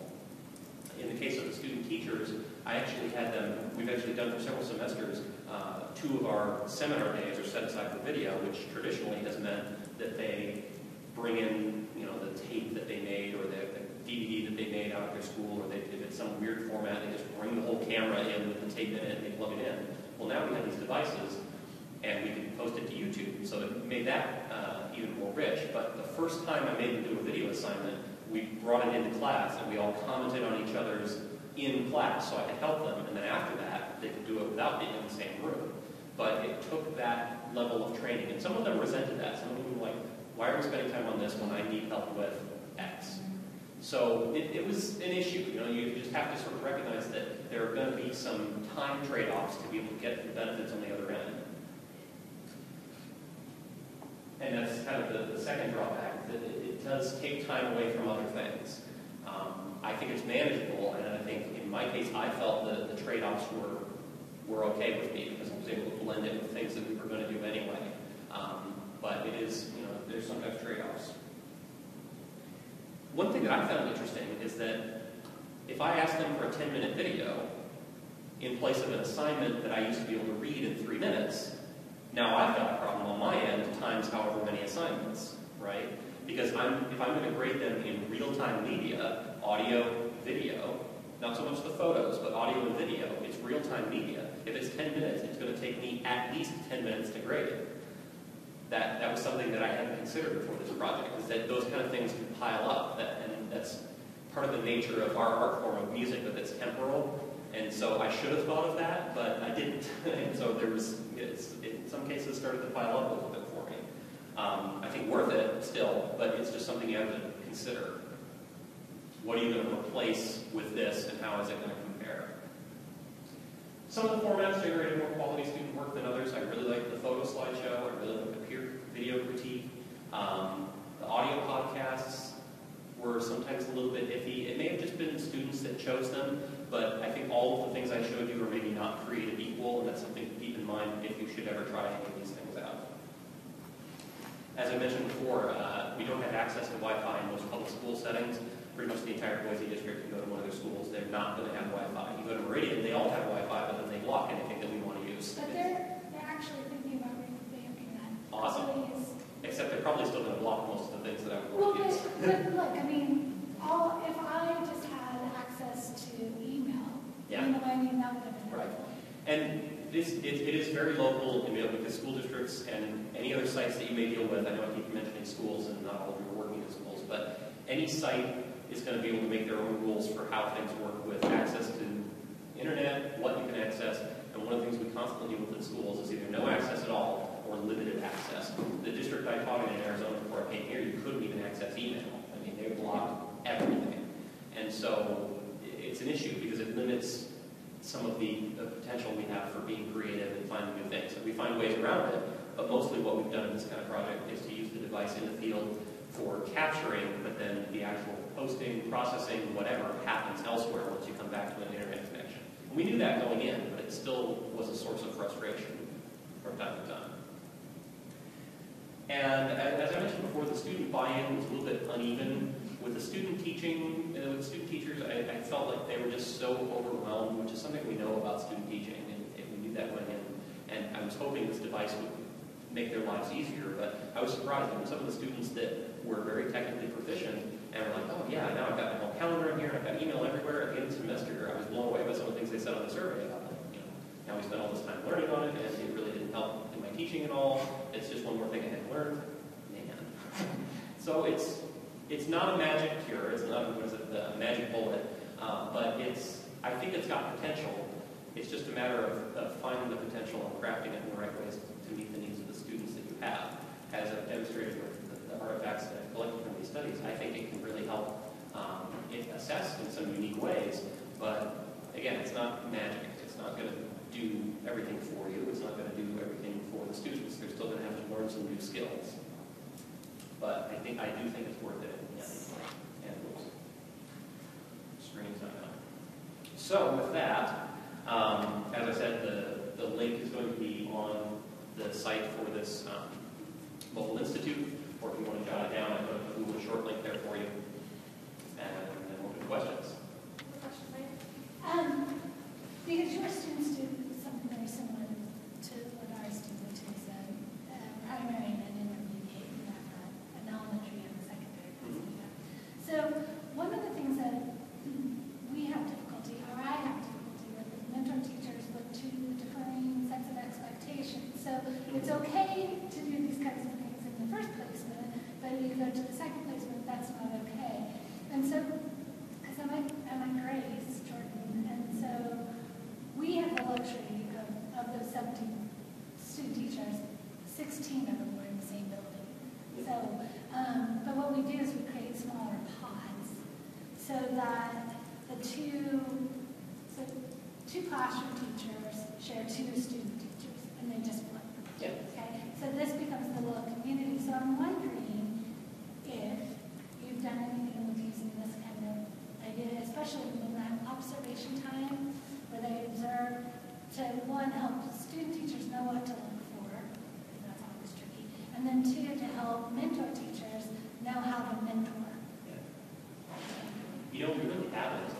S4: In the case of the student teachers, I actually had them, we've actually done for several semesters, 2 of our seminar days are set aside for video, which traditionally has meant that they bring in, the tape that they made or the DVD that they made out of their school, or if it's some weird format, they just bring the whole camera in with the tape in it and they plug it in. Well, now we have these devices that even more rich, but the first time I made them do a video assignment, we brought it into class and we all commented on each other's in class so I could help them, and then after that, they could do it without being in the same room. But it took that level of training, and some of them resented that. Some of them were like, why are we spending time on this when I need help with X? So it was an issue. You know, you just have to sort of recognize that there are going to be some time trade-offs to be able to get the benefits on the other end. And that's kind of the second drawback, that it does take time away from other things. I think it's manageable, and I think in my case, I felt that the trade-offs were okay with me because I was able to blend it with things that we were going to do anyway. But it is, you know, there's sometimes trade-offs. One thing that I found interesting is that if I asked them for a 10-minute video in place of an assignment that I used to be able to read in 3 minutes, now I've got a problem on my end times however many assignments, right? Because if I'm going to grade them in real-time media, audio, video, not so much the photos, but audio and video, it's real-time media. If it's 10 minutes, it's going to take me at least 10 minutes to grade it. That was something that I hadn't considered before this project, is that those kind of things can pile up, and that's part of the nature of our art form of music, that it's temporal. And so I should have thought of that, but I didn't. And so in some cases, started to pile up a little bit for me. I think worth it still, but it's just something you have to consider. What are you going to replace with this, and how is it going to compare? Some of the formats generated more quality student work than others. I really like the photo slideshow. I really like the peer video critique. The audio podcasts were sometimes a little bit iffy. It may have just been students that chose them, but I think all of the things I showed you are maybe not created equal, and that's something to keep in mind if you should ever try any of these things out. As I mentioned before, we don't have access to Wi-Fi in most public school settings. Pretty much the entire Boise district can go to one of their schools. They're not going to have Wi-Fi. You go to Meridian, they all have Wi-Fi, but then they block anything that we want to use.
S6: But they're actually thinking about revamping that.
S4: Awesome. Except they're probably still going to block most of the things that I would
S6: Well,
S4: want to use.
S6: but look, I mean, if I just had access to email,
S4: Yeah.
S6: you know, I mean, that would have been
S4: Right.
S6: helpful.
S4: And it is very local, you know, because school districts and any other sites that you may deal with. I know I keep mentioning schools, and not all of you are working in schools, but any site is going to be able to make their own rules for how things work with access to internet, what you can access, and one of the things we constantly deal with in schools is either no access at all or limited access. The district I taught in Arizona before I came here, you couldn't even access email. I mean, they blocked everything. And so it's an issue because it limits some of the potential we have for being creative and finding new things. And we find ways around it, but mostly what we've done in this kind of project is to use the device in the field for capturing, but then the actual posting, processing, whatever happens elsewhere once you come back to an internet connection. And we knew that going in, but it still was a source of frustration from time to time. And as I mentioned before, the student buy-in was a little bit uneven. With the student teaching, with student teachers, I felt like they were just so overwhelmed, which is something we know about student teaching, and we knew that went in. And I was hoping this device would make their lives easier, but I was surprised. There were some of the students that were very technically proficient and were like, oh yeah, now I've got my whole calendar in here, I've got email everywhere. At the end of the semester, I was blown away by some of the things they said on the survey about it. You know, now we spent all this time learning on it, and it really didn't help in my teaching at all. It's just one more thing I hadn't learned. Man. So it's not a magic cure. It's not a magic bullet, but I think it's got potential. It's just a matter of finding the potential and crafting it in the right ways to meet the needs of the students that you have. As I've demonstrated with the artifacts that I've collected from these studies, I think it can really help it assess in some unique ways. But again, it's not magic. It's not going to do everything for you. It's not going to do everything for the students. They're still going to have to learn some new skills. But I do think it's worth it. And whoops, screen's not out. So with that, as I said, the link is going to be on the site for this mobile institute, or if you want to jot it down, I'm going to Google a short link there for you. And then we'll do questions.
S6: Because your students do something very similar to what ours do, which is primary and then intermediate, and an elementary and a secondary. So one of the things that we have difficulty, or I have difficulty with, is mentor teachers with two differing sets of expectations. So it's okay to do these kinds of things the first placement, but you go to the second placement, that's not okay. And so, because I'm at Grace, Jordan, and so we have the luxury of those 17 student teachers, 16 of them were in the same building. So, but what we do is we create smaller pods so that the two classroom teachers share 2 student teachers, and they just flip.
S4: Yeah.
S6: Okay, so this becomes the little community. So I'm wondering if you've done anything with using this kind of idea, especially in that observation time where they observe, to one, help student teachers know what to look for, because that's always tricky, and then 2, to help mentor teachers know how to mentor.
S4: You know, we really haven't.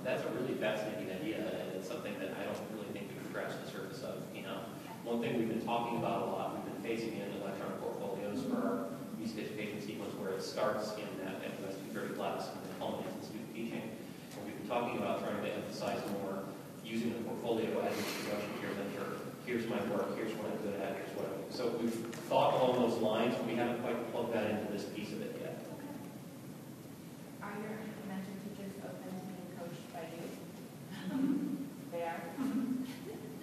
S4: That's a really fascinating idea, and it's something that I don't really think we've scratched the surface of. You know, one thing we've been talking about a lot, we've been phasing in electronic portfolios for our music education sequence, where it starts in that FOS 230 class and then culminates in student teaching. And we've been talking about trying to emphasize more using the portfolio as an introduction to your mentor. Here's my work, here's what I'm good at, here's what I'm. So we've thought along those lines, but we haven't quite plugged that into this piece of it yet.
S2: Are your mentor teachers open to being coached by you? They are?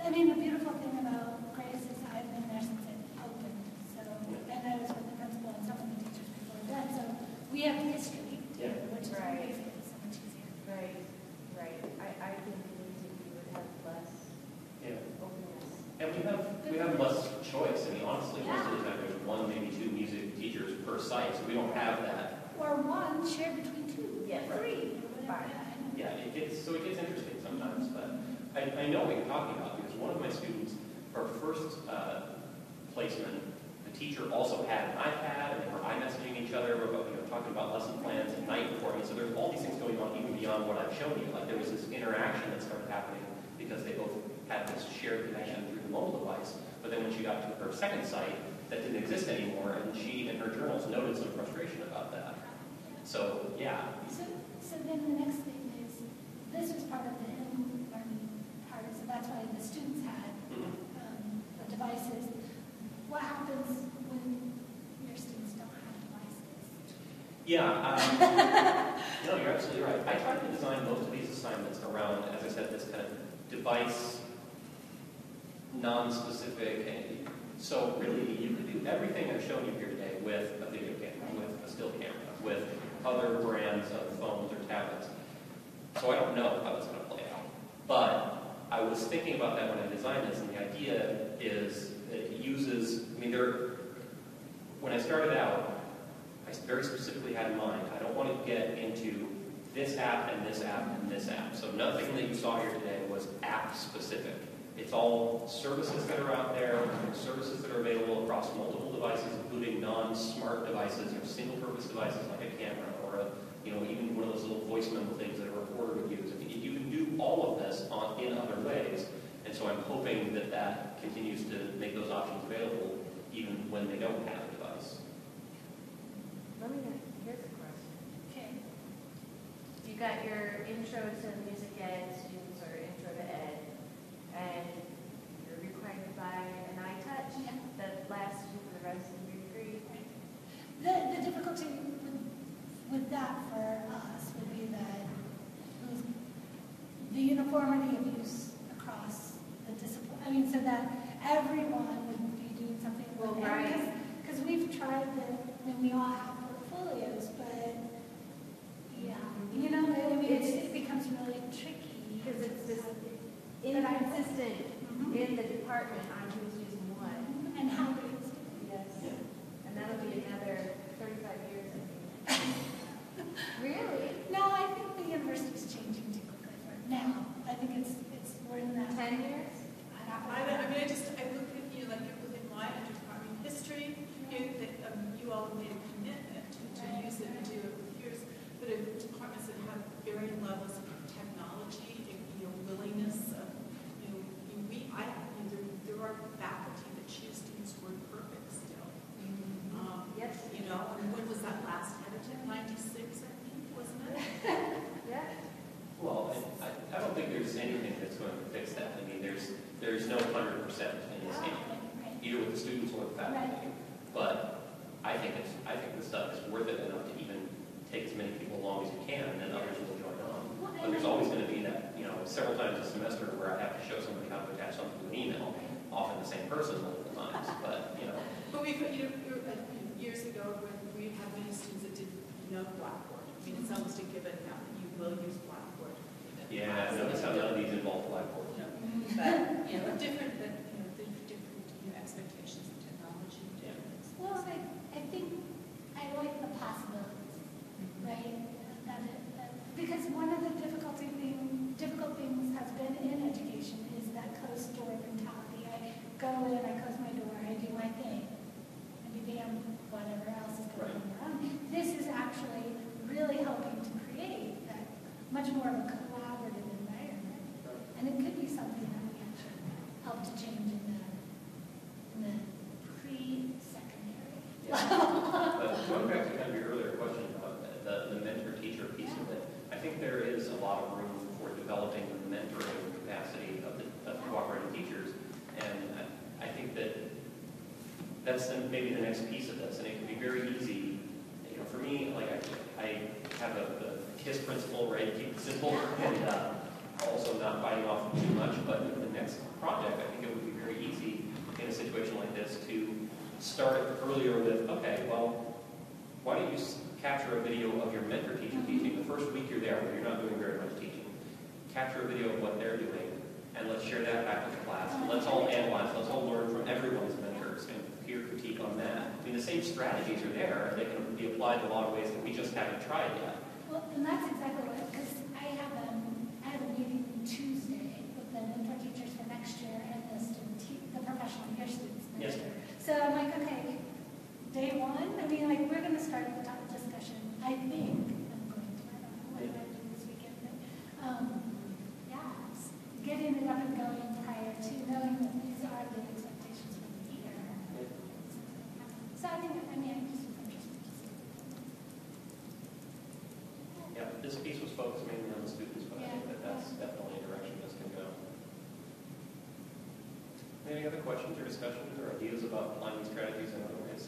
S6: I mean, the beautiful thing about Grace is I've been there since it opened, so, and I was with the principal and some of the teachers before that, so we have history,
S4: Yeah.
S6: which is
S2: Right.
S6: amazing, it's so much easier.
S2: Right. I think in music we would have less
S4: Yeah.
S2: openness.
S4: And we have less choice. I mean, honestly, most of the time there's 1, maybe 2 music teachers per site, so we don't have that.
S6: Or one shared between 2,
S2: Yes.
S6: 3, or whatever.
S2: Fine.
S4: Yeah, it gets interesting sometimes, but I know what you're talking about, because one of my students, her first placement, the teacher also had an iPad, and they were iMessaging each other, about, talking about lesson plans and night reporting. So there's all these things going on even beyond what I've shown you. Like there was this interaction that started happening because they both had this shared connection through the mobile device. But then when she got to her second site, that didn't exist anymore, and she in her journals noted some frustration about that. So yeah.
S6: So then the next thing is, this was part of the hidden learning part, so that's why the students had the devices. What happens when your students don't have devices?
S4: Yeah, no, you're absolutely right. I tried to design most of these assignments around, as I said, this kind of device, non-specific. And so really, you could do everything I've shown you here today with a video camera, with a still camera, with other brands of phones or tablets. So I don't know how it's going to play out. But I was thinking about that when I designed this, and the idea is that it uses, when I started out, I very specifically had in mind, I don't want to get into this app and this app and this app. So nothing that you saw here today was app specific. It's all services that are out there, services that are available across multiple devices, including non-smart devices or single-purpose devices like a camera or even one of those little voice memo things that a reporter would use. You can do all of this in other ways, and so I'm hoping that continues to make those options available even when they don't have a device.
S2: Here's a question.
S6: Okay.
S2: You got your intro to music ed students or intro to ed, and you're required to buy an iTouch that lasts you for the rest of your degree.
S6: The difficulty with that for us would be that the uniformity of use across the discipline. So that everyone would be doing something with
S2: Well,
S6: it.
S2: right.
S6: Because we've tried we all have portfolios, but it becomes really tricky.
S2: Because it's just inconsistent in the department on who's using what.
S6: And how to use it.
S2: Yes.
S4: Yeah.
S2: And that'll be another 35 years, I think. Really?
S6: No, I think the university's changing too quickly for it now. I think we're in that.
S2: 10 years?
S1: I look at like within my underdepartment history, you all made a commitment to use it and do it with yours, but in departments that have varying levels of technology, willingness of, there are faculty that choose to use WordPerfect still.
S2: Yes.
S1: And when was that last edited? 96, I think, wasn't it?
S2: Yeah.
S4: Well, I don't think there's anything that's going to fix that. There's no 100% in this game, either with the students or the faculty. But I think this stuff is worth it enough to even take as many people along as you can, and then others will join on. But there's always going to be that, several times a semester where I have to show somebody how to attach something to an email, often the same person multiple times, but.
S1: But we put, years ago when we had many students that didn't know Blackboard. I mean, it's almost a given now that you will use Blackboard.
S4: Yeah, notice how none of these involve Blackboard.
S1: But, different expectations of technology.
S4: Yeah.
S6: Well, I think I like the possibilities, right? Because one of the difficult things has been in education is that closed door mentality. I go in, I close my door, I do my thing, and be damned whatever else is going on around me. This is actually really helping to create that much more of a collaborative environment. And it could be something that we actually help to change in the pre-secondary level.
S4: But going back to kind of your earlier question about the mentor-teacher piece of it, I think there is a lot of room for developing the mentoring capacity of cooperating teachers, and I think that's maybe the next piece of this, and it can be very easy. For me, like I have the KISS principle, right? Keep it simple, and also not biting off too much. But in the next project, I think it would be very easy in a situation like this to start earlier with, okay, well, why don't you capture a video of your mentor teacher teaching the first week you're there, where you're not doing very much teaching. Capture a video of what they're doing, and let's share that back with the class. And let's all analyze, let's all learn from everyone's mentors and peer critique on that. I mean, the same strategies are there, and they can be applied in a lot of ways that we just haven't tried yet.
S6: Well, and that's exactly what, because I have a meeting Tuesday with the mentor teachers for next year and the professional year students next year. So I'm like, okay, day one, I mean, like, we're going to start the top discussion. I think I'm going to, I don't know what I do this weekend, but getting it up and going prior to knowing that these are the expectations for the year. So I think, I just was interested to see.
S4: Yeah, this piece was focused mainly on the students, but I think that's definitely a direction this can go. Any other questions or discussions or ideas about applying these strategies in other ways?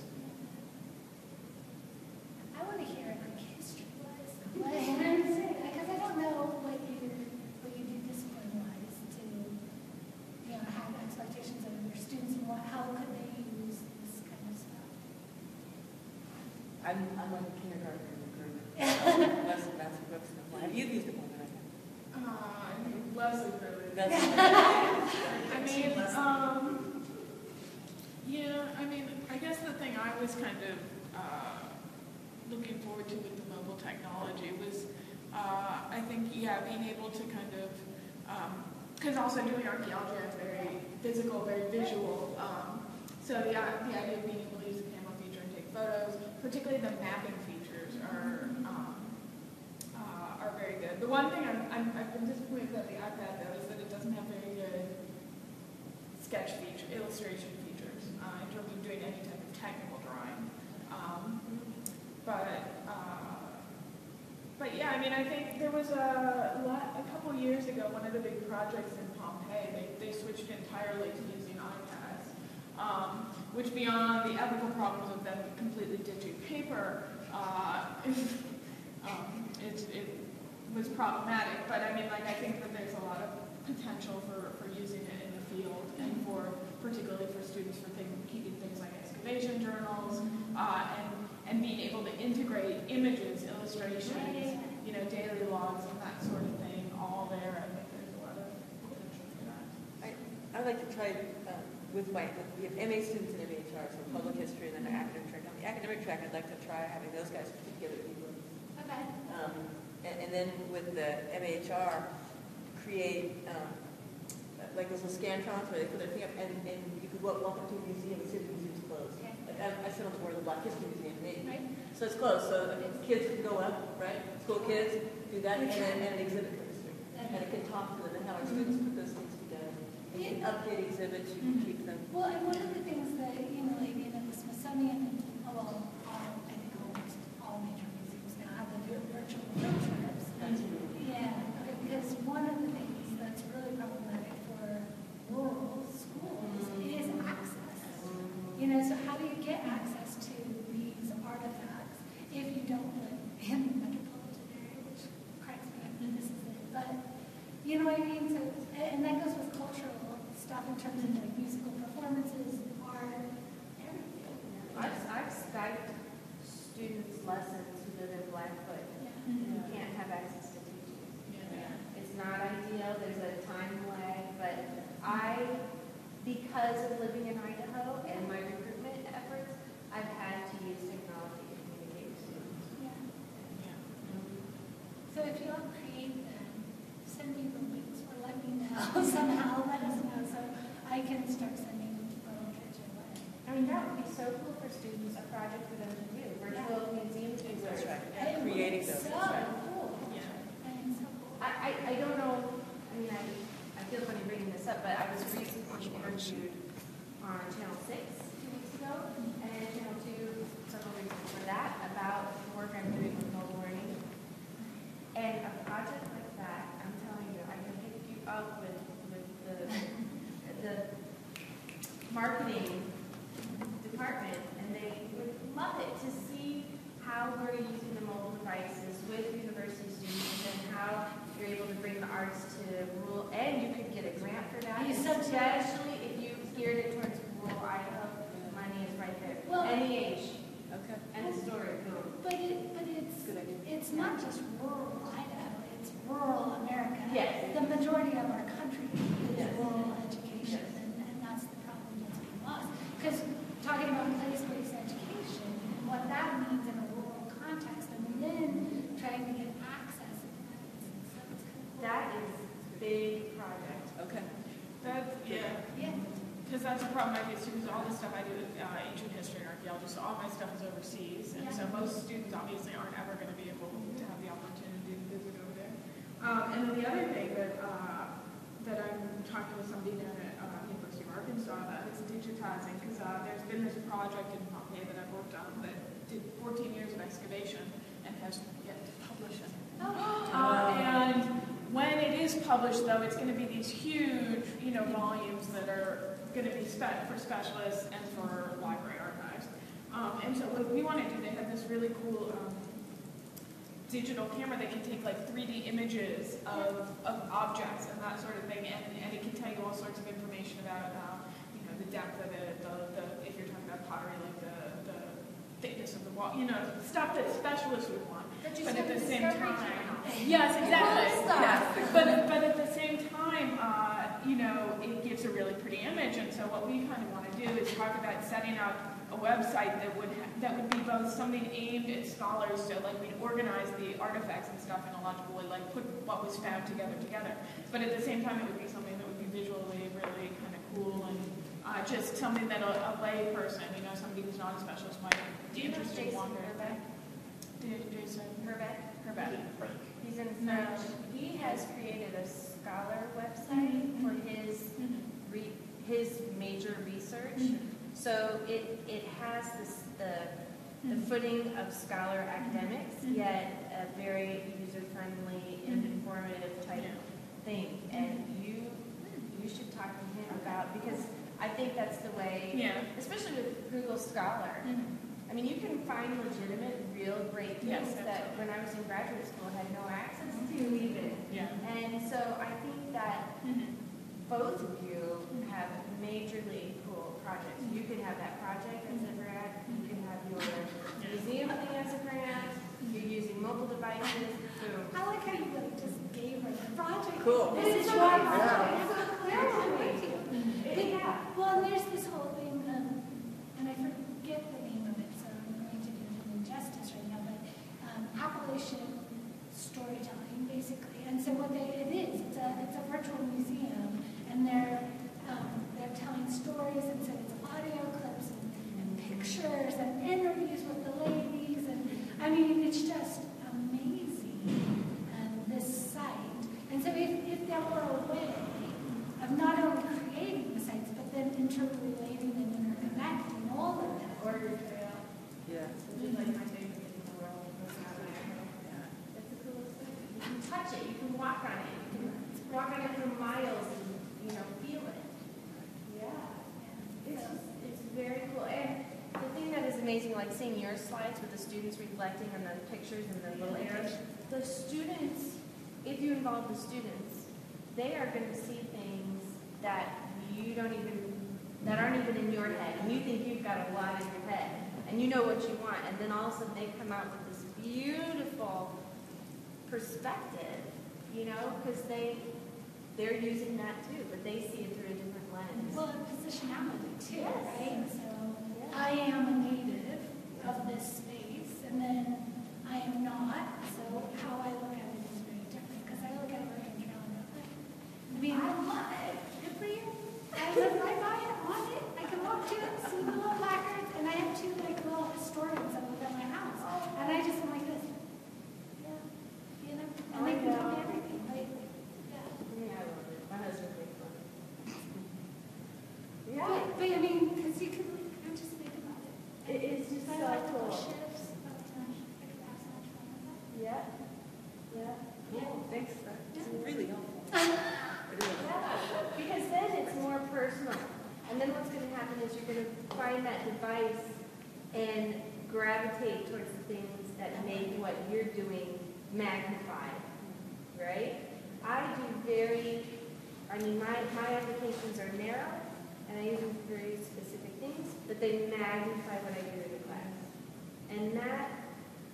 S6: I want to hear a quick history-wise. Because I don't know what you do discipline-wise to, have expectations of your students and how could they use this kind of stuff.
S5: I'm like a kindergartner in the group. Less books and apply. You've used it more than I have.
S7: Leslie really. I guess the thing I was kind of looking forward to with the mobile technology was, I think, being able to kind of, because also doing archaeology is very physical, very visual. So the idea of being able to use the camera feature and take photos, particularly the mapping features, are very good. The one thing I've been disappointed about the iPad though is that it doesn't have very good sketch feature, illustration features in terms of doing any type of technical drawing. But yeah, I think there was a couple years ago, one of the big projects in Pompeii, they switched entirely to using iPads, which beyond the ethical problems of them completely ditching paper, it was problematic. But I think that there's a lot of potential for using it in the field and particularly for students for keeping things like excavation journals and being able to integrate images, illustrations, daily logs and that sort of thing all there. I think there's a lot of potential for that.
S5: I would like to try we have MA students in MHR, so public history and then our academic track. On the academic track, I'd like to try having those guys put together ebooks.
S6: Okay.
S5: And then with the MHR, create like those little scantrons where they put their thing up, and you could walk into a museum and see the museum's closed.
S6: Okay.
S5: Like I sit on the board of the Black History Museum, maybe.
S6: Right.
S5: So it's closed. So kids can go up, right? School kids do that, and an exhibit comes through, and it can talk to them, and how our students put those things together. And you can update exhibits, you can keep them.
S6: Well, and one of the things that, like the Smithsonian, I think almost all major museums now have the virtual field trips. Yeah, because one of the things that's really problematic for rural schools is access. So how do you get access to the artifacts if you don't live in the metropolitan area, which cracks me up that this is it. But, you know what I mean? So, and that goes with cultural stuff in terms of like musical performances, art, everything.
S2: I've Skyped students' lessons who live in Blackfoot who can't have access to teachers. It's not ideal, there's a time lag, but because of living in Idaho and my recruitment efforts, I've had to use technology to communicate with students.
S6: Yeah. So if you all create them, send me the links or let me know somehow, let us know so I can start sending little kids your way.
S2: I mean, that would be so cool for students, a project for them to do, virtual museum tours.
S5: Yeah, creating those.
S6: So
S5: That's right.
S6: cool.
S7: Yeah.
S6: I mean, so cool.
S2: I don't know, I mean, I feel funny bringing this up, but I was recently interviewed on Channel 6 2 weeks ago, and Channel 2 several weeks before that, about the work I'm doing with mobile learning. And a project like that, I'm telling you, I can pick you up with the marketing department, and they would love it to see how we're using the mobile devices with university students and how you're able to bring the arts to rural, and you could get a grant for that, especially if you geared it towards rural Idaho. Money is right there.
S6: Well,
S2: any age.
S5: Okay.
S2: And the story. Boom.
S6: But it's not just rural Idaho, it's rural America.
S2: Yes.
S6: The majority of our country is
S2: Yes.
S6: rural education,
S2: Yes.
S6: and that's the problem that's being lost. Because talking about place-based education and what that means in a rural context, and then trying to get access. So it's kind of cool.
S2: That is a big project.
S5: Okay.
S7: That's, yeah.
S6: Yeah.
S7: Because that's the problem I face too, because all the stuff I do with ancient history and archaeology, so all my stuff is overseas. And so most students obviously aren't ever going to be able to have the opportunity to visit over there. And then the other thing that I'm talking with somebody down at University of Arkansas about is digitizing, because there's been this project in Pompeii that I've worked on that did 14 years of excavation and has yet to publish it. And when it is published, though, it's going to be these huge, volumes that are going to be for specialists and for library archives. And so what we want to do, they have this really cool digital camera that can take like 3D images of objects and that sort of thing, and it can tell you all sorts of information about, the depth of it, if you're talking about pottery, like the thickness of the wall, stuff that specialists would want. But at the same time, yes, exactly. Yes. But at the same time, it gives a really pretty image. And so what we kind of want to do is talk about setting up a website that would be both something aimed at scholars, so like we'd organize the artifacts and stuff in a logical way, like put what was found together. But at the same time, it would be something that would be visually really kind of cool and just something that a lay person, somebody who's not a specialist might be interested in wandering. Jason Herbeck.
S2: He's in French. He has created a scholar website for his major research. So it has the footing of scholar academics, yet a very user-friendly and informative type thing. And you should talk to him about, because I think that's the way, especially with Google Scholar. I mean, you can find legitimate, real great things that when I was in graduate school I had no access to even. And so I think that both of you have majorly cool projects. You can have that project as a grant, you can have your museum thing as a grant, you're using mobile devices. Boom.
S6: I like how you just gave her the project.
S5: Cool.
S6: This is your project.
S2: Yeah.
S6: Well, and there's this whole thing, and I forget the name of it, so I'm going to do an injustice right now, but Appalachian storytelling, basically. And so what it is, it's a virtual museum, and they're telling stories, and so it's audio clips and pictures and interviews with the ladies, and I mean, it's just amazing, this site. And so if there were a way of not only creating the sites, but then interrelating and interconnecting all of that.
S2: Oregon Trail.
S5: Yeah.
S2: Which is like my favorite thing in the world. It's the coolest thing. You can touch it, you can walk on it, you can walk on it for miles and, feel it. Yeah. It's very cool. And the thing that is amazing amazing, like seeing your slides with the students reflecting on the pictures and the little arrows. The students, if you involve the students, they are going to see things that that aren't even in your head, and you think you've got a lot in your head, and you know what you want, and then all of a sudden they come out with this beautiful perspective, you know, because they're using that too, but they see it through a different lens.
S6: Well, and positionality too,
S2: Yes.
S6: right? So
S2: Yeah.
S6: I am a native of this space, and then I am not, so how I look at it is very different, because I look at Oregon Trail and I'm like, I mean, I love it. Good for you. I live right by it, on it. I can walk to it, see the little placards, and I have two like little historians that live at my house. And I just am like this. Yeah. You know? And they can tell me everything. Like, yeah.
S2: Yeah, I love it. My husband makes fun.
S6: But I mean, because you can like, just think about it.
S2: It is just
S6: I
S2: so
S6: like the
S2: cool.
S6: shifts. I could have so much fun with that.
S2: Yeah. Yeah.
S5: Cool, thanks. That's really helpful.
S2: Yeah, because then it's more personal. And then what's going to happen is you're going to find that device and gravitate towards the things that make what you're doing magnified, right? My applications are narrow, and I use them for very specific things, but they magnify what I do in the class. And that,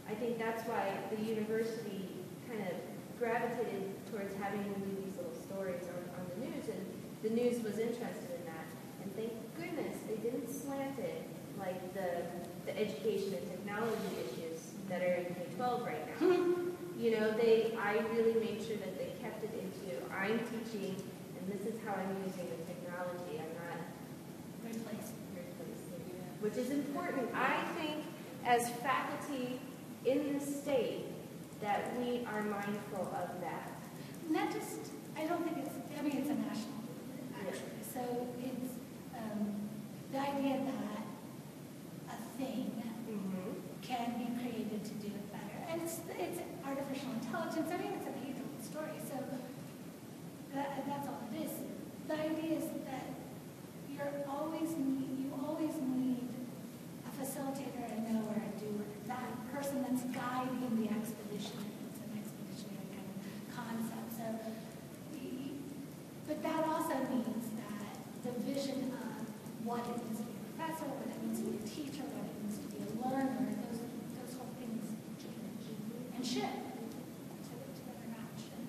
S2: I think that's why the university kind of gravitated towards having me do these little stories on the news, and the news was interested in that. And thank goodness they didn't slant it like the education and technology issues that are in K-12 right now. You know, I really made sure that they kept it into, I'm teaching, and this is how I'm using the technology. I'm not replacing, which is important. I think as faculty in the state that we are mindful of that.
S6: Not just, I don't think it's, I mean, it's a national movement, actually. So it's the idea that a thing can be created to do it better. And it's artificial intelligence. I mean, it's a beautiful story. So that's all it is. The idea is that you always need a facilitator, a knower, a doer. That person that's guiding the expedition. It's an expeditionary kind of concept. So, but that also means that the vision of what it means to be a professor, what it means to be a teacher, what it means to be a learner, those whole things change and shift. Together not shift.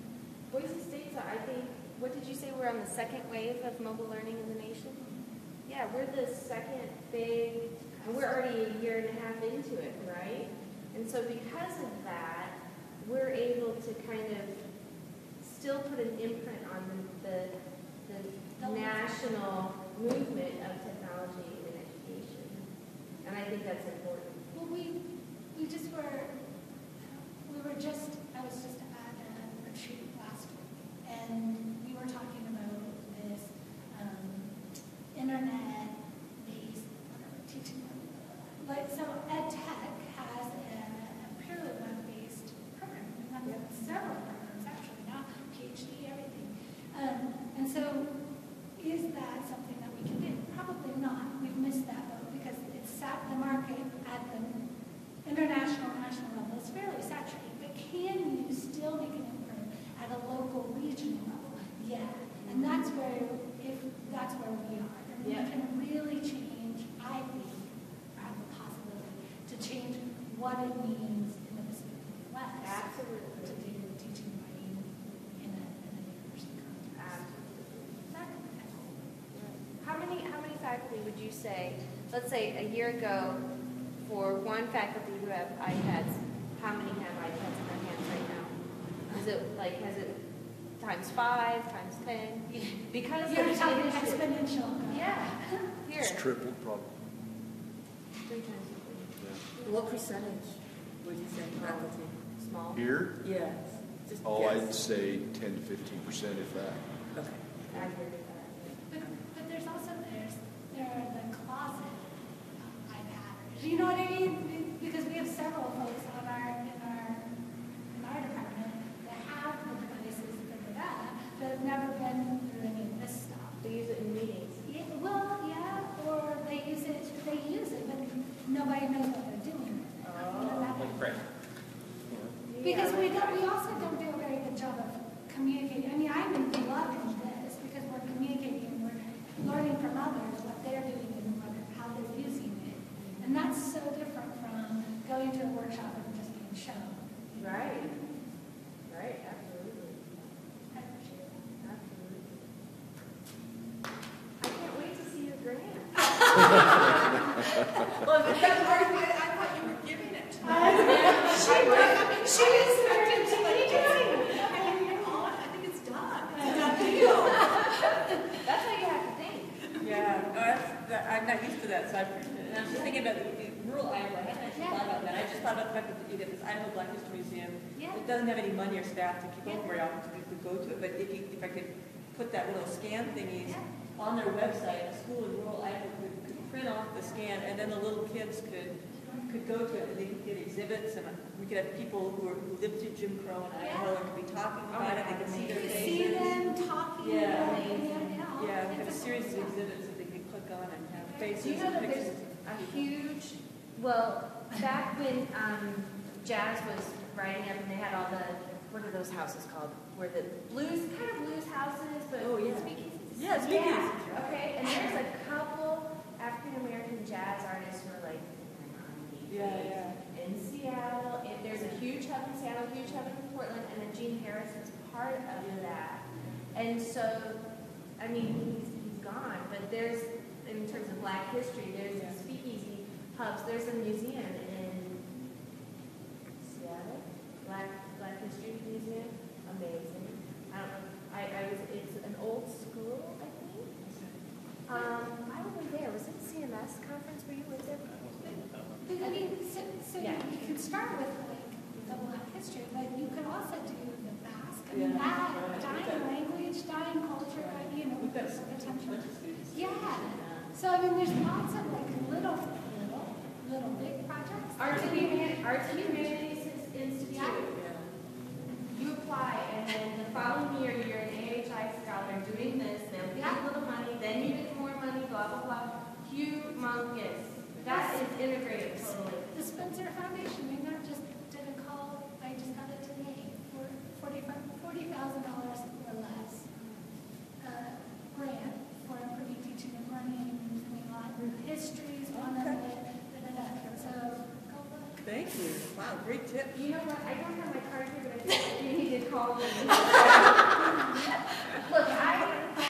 S2: Boise State's, I think, what did you say, we're on the second wave of mobile learning in the nation? Yeah, we're the second big, and we're already a year and a half into it, right? And so because of that, we're able to kind of still put an imprint on the national movement of technology in education. And I think that's important.
S6: Well, I was just at a retreat last week, and we were talking about this internet-based teaching. Like, so EdTech has a purely web-based program. We have several programs, actually, now PhD, everything. And so is that something that we can do? Probably not. We've missed that boat because it's sat the market at the international, national level. It's fairly saturated. But can you still make an imprint at a local, regional level? Yeah. And that's where we are. And we can really change, I think, have the possibility to change what it means in the Pacific Northwest.
S2: Absolutely.
S6: To do teaching and writing in a university context.
S2: How many faculty would you say, let's say a year ago, for one faculty who have iPads, how many have iPads in their hands right now? Is it like, has it times 5, times 10? Because
S6: You're
S2: of
S6: talking
S2: the issue.
S6: exponential.
S2: Yeah, here.
S3: It's tripled probably.
S2: 3 times as
S5: What percentage would you say faculty?
S2: many. Small.
S3: Here,
S5: Yeah. Just
S3: oh,
S5: guess.
S3: I'd say 10 to 15% if that.
S5: Okay.
S2: I agree with that.
S6: But there's also, there are the closet iPadders. You know what I mean? Because we have several folks in our department that have the devices figured out, but have never been through any of this stuff.
S2: They use it in meetings.
S6: Yeah, well, yeah, or they use it, but nobody knows Because we also don't do a very good job of communicating. I mean, I'm loving this because we're communicating and we're learning from others what they're doing and how they're using it. And that's so different from going to a workshop and just being shown.
S2: Right. Right, absolutely.
S6: I appreciate that.
S2: Absolutely. I can't wait to see your grant.
S1: Well, I thought you were giving it to me.
S6: She is starting to
S1: I think it's done. It's a done deal.
S2: That's how you have to think.
S5: Yeah, I'm not used to that, so I appreciate it. And I was just thinking about the rural Iowa. I hadn't actually thought about that. I just thought about the fact that you get this Idaho Black History Museum.
S6: Yeah.
S5: It doesn't have any money or staff to keep open very often, so people could go to it. But if I could put that little scan thingies on their website, a school in rural Iowa could print off the scan, and then the little kids could go to it, and they could get exhibits, and we could have people who lived through Jim Crow in Idaho and could be talking about it. They could see their
S6: You
S5: faces.
S6: see them talking.
S5: Yeah.
S6: Yeah,
S5: We have a series of exhibits that they could click on and have faces.
S2: Do you know
S5: and
S2: that there's
S5: pictures.
S2: a huge, well, back when Jazz was writing up and they had all the, what are those houses called? Where the blues, kind of blues houses, but
S5: Oh, yeah.
S2: speakeasies.
S5: Yeah, speakeasies,
S2: Yeah,
S5: right.
S2: okay, and there's a couple African-American jazz artists who are like, in Seattle. There's a huge hub in Seattle, huge hub in Portland, and then Gene Harris is part of that. And so, I mean, he's gone, but there's, in terms of Black history, there's speakeasy hubs. There's a museum in Seattle, Black History Museum. Amazing. I don't know. It's an old school, I think. I wasn't there. Was it CMS conference? Were you with there?
S6: But I mean, so
S2: Yeah.
S6: you can start with like the Black history, but you can also do the Basque. I mean, that dying language, dying culture, you know,
S5: We've got
S6: there's
S5: a
S6: potential.
S5: bunch of students.
S6: Yeah. So I mean, there's lots of like little big projects.
S2: Arts and Humanities Institute.
S6: Yeah.
S2: You apply, and then the following year, you're an AHI scholar doing this. They'll give you a little money, then you get more money, blah, blah, blah. Humongous. That is integrated totally.
S6: The Spencer Foundation, we not just did a call, I just got it today, for $40,000 or less grant for improving teaching and learning. I mean, Latin history is one of it. So, go look.
S5: Thank you. Wow, great tip.
S2: You know what? I don't have my card here, but I think you need to call them.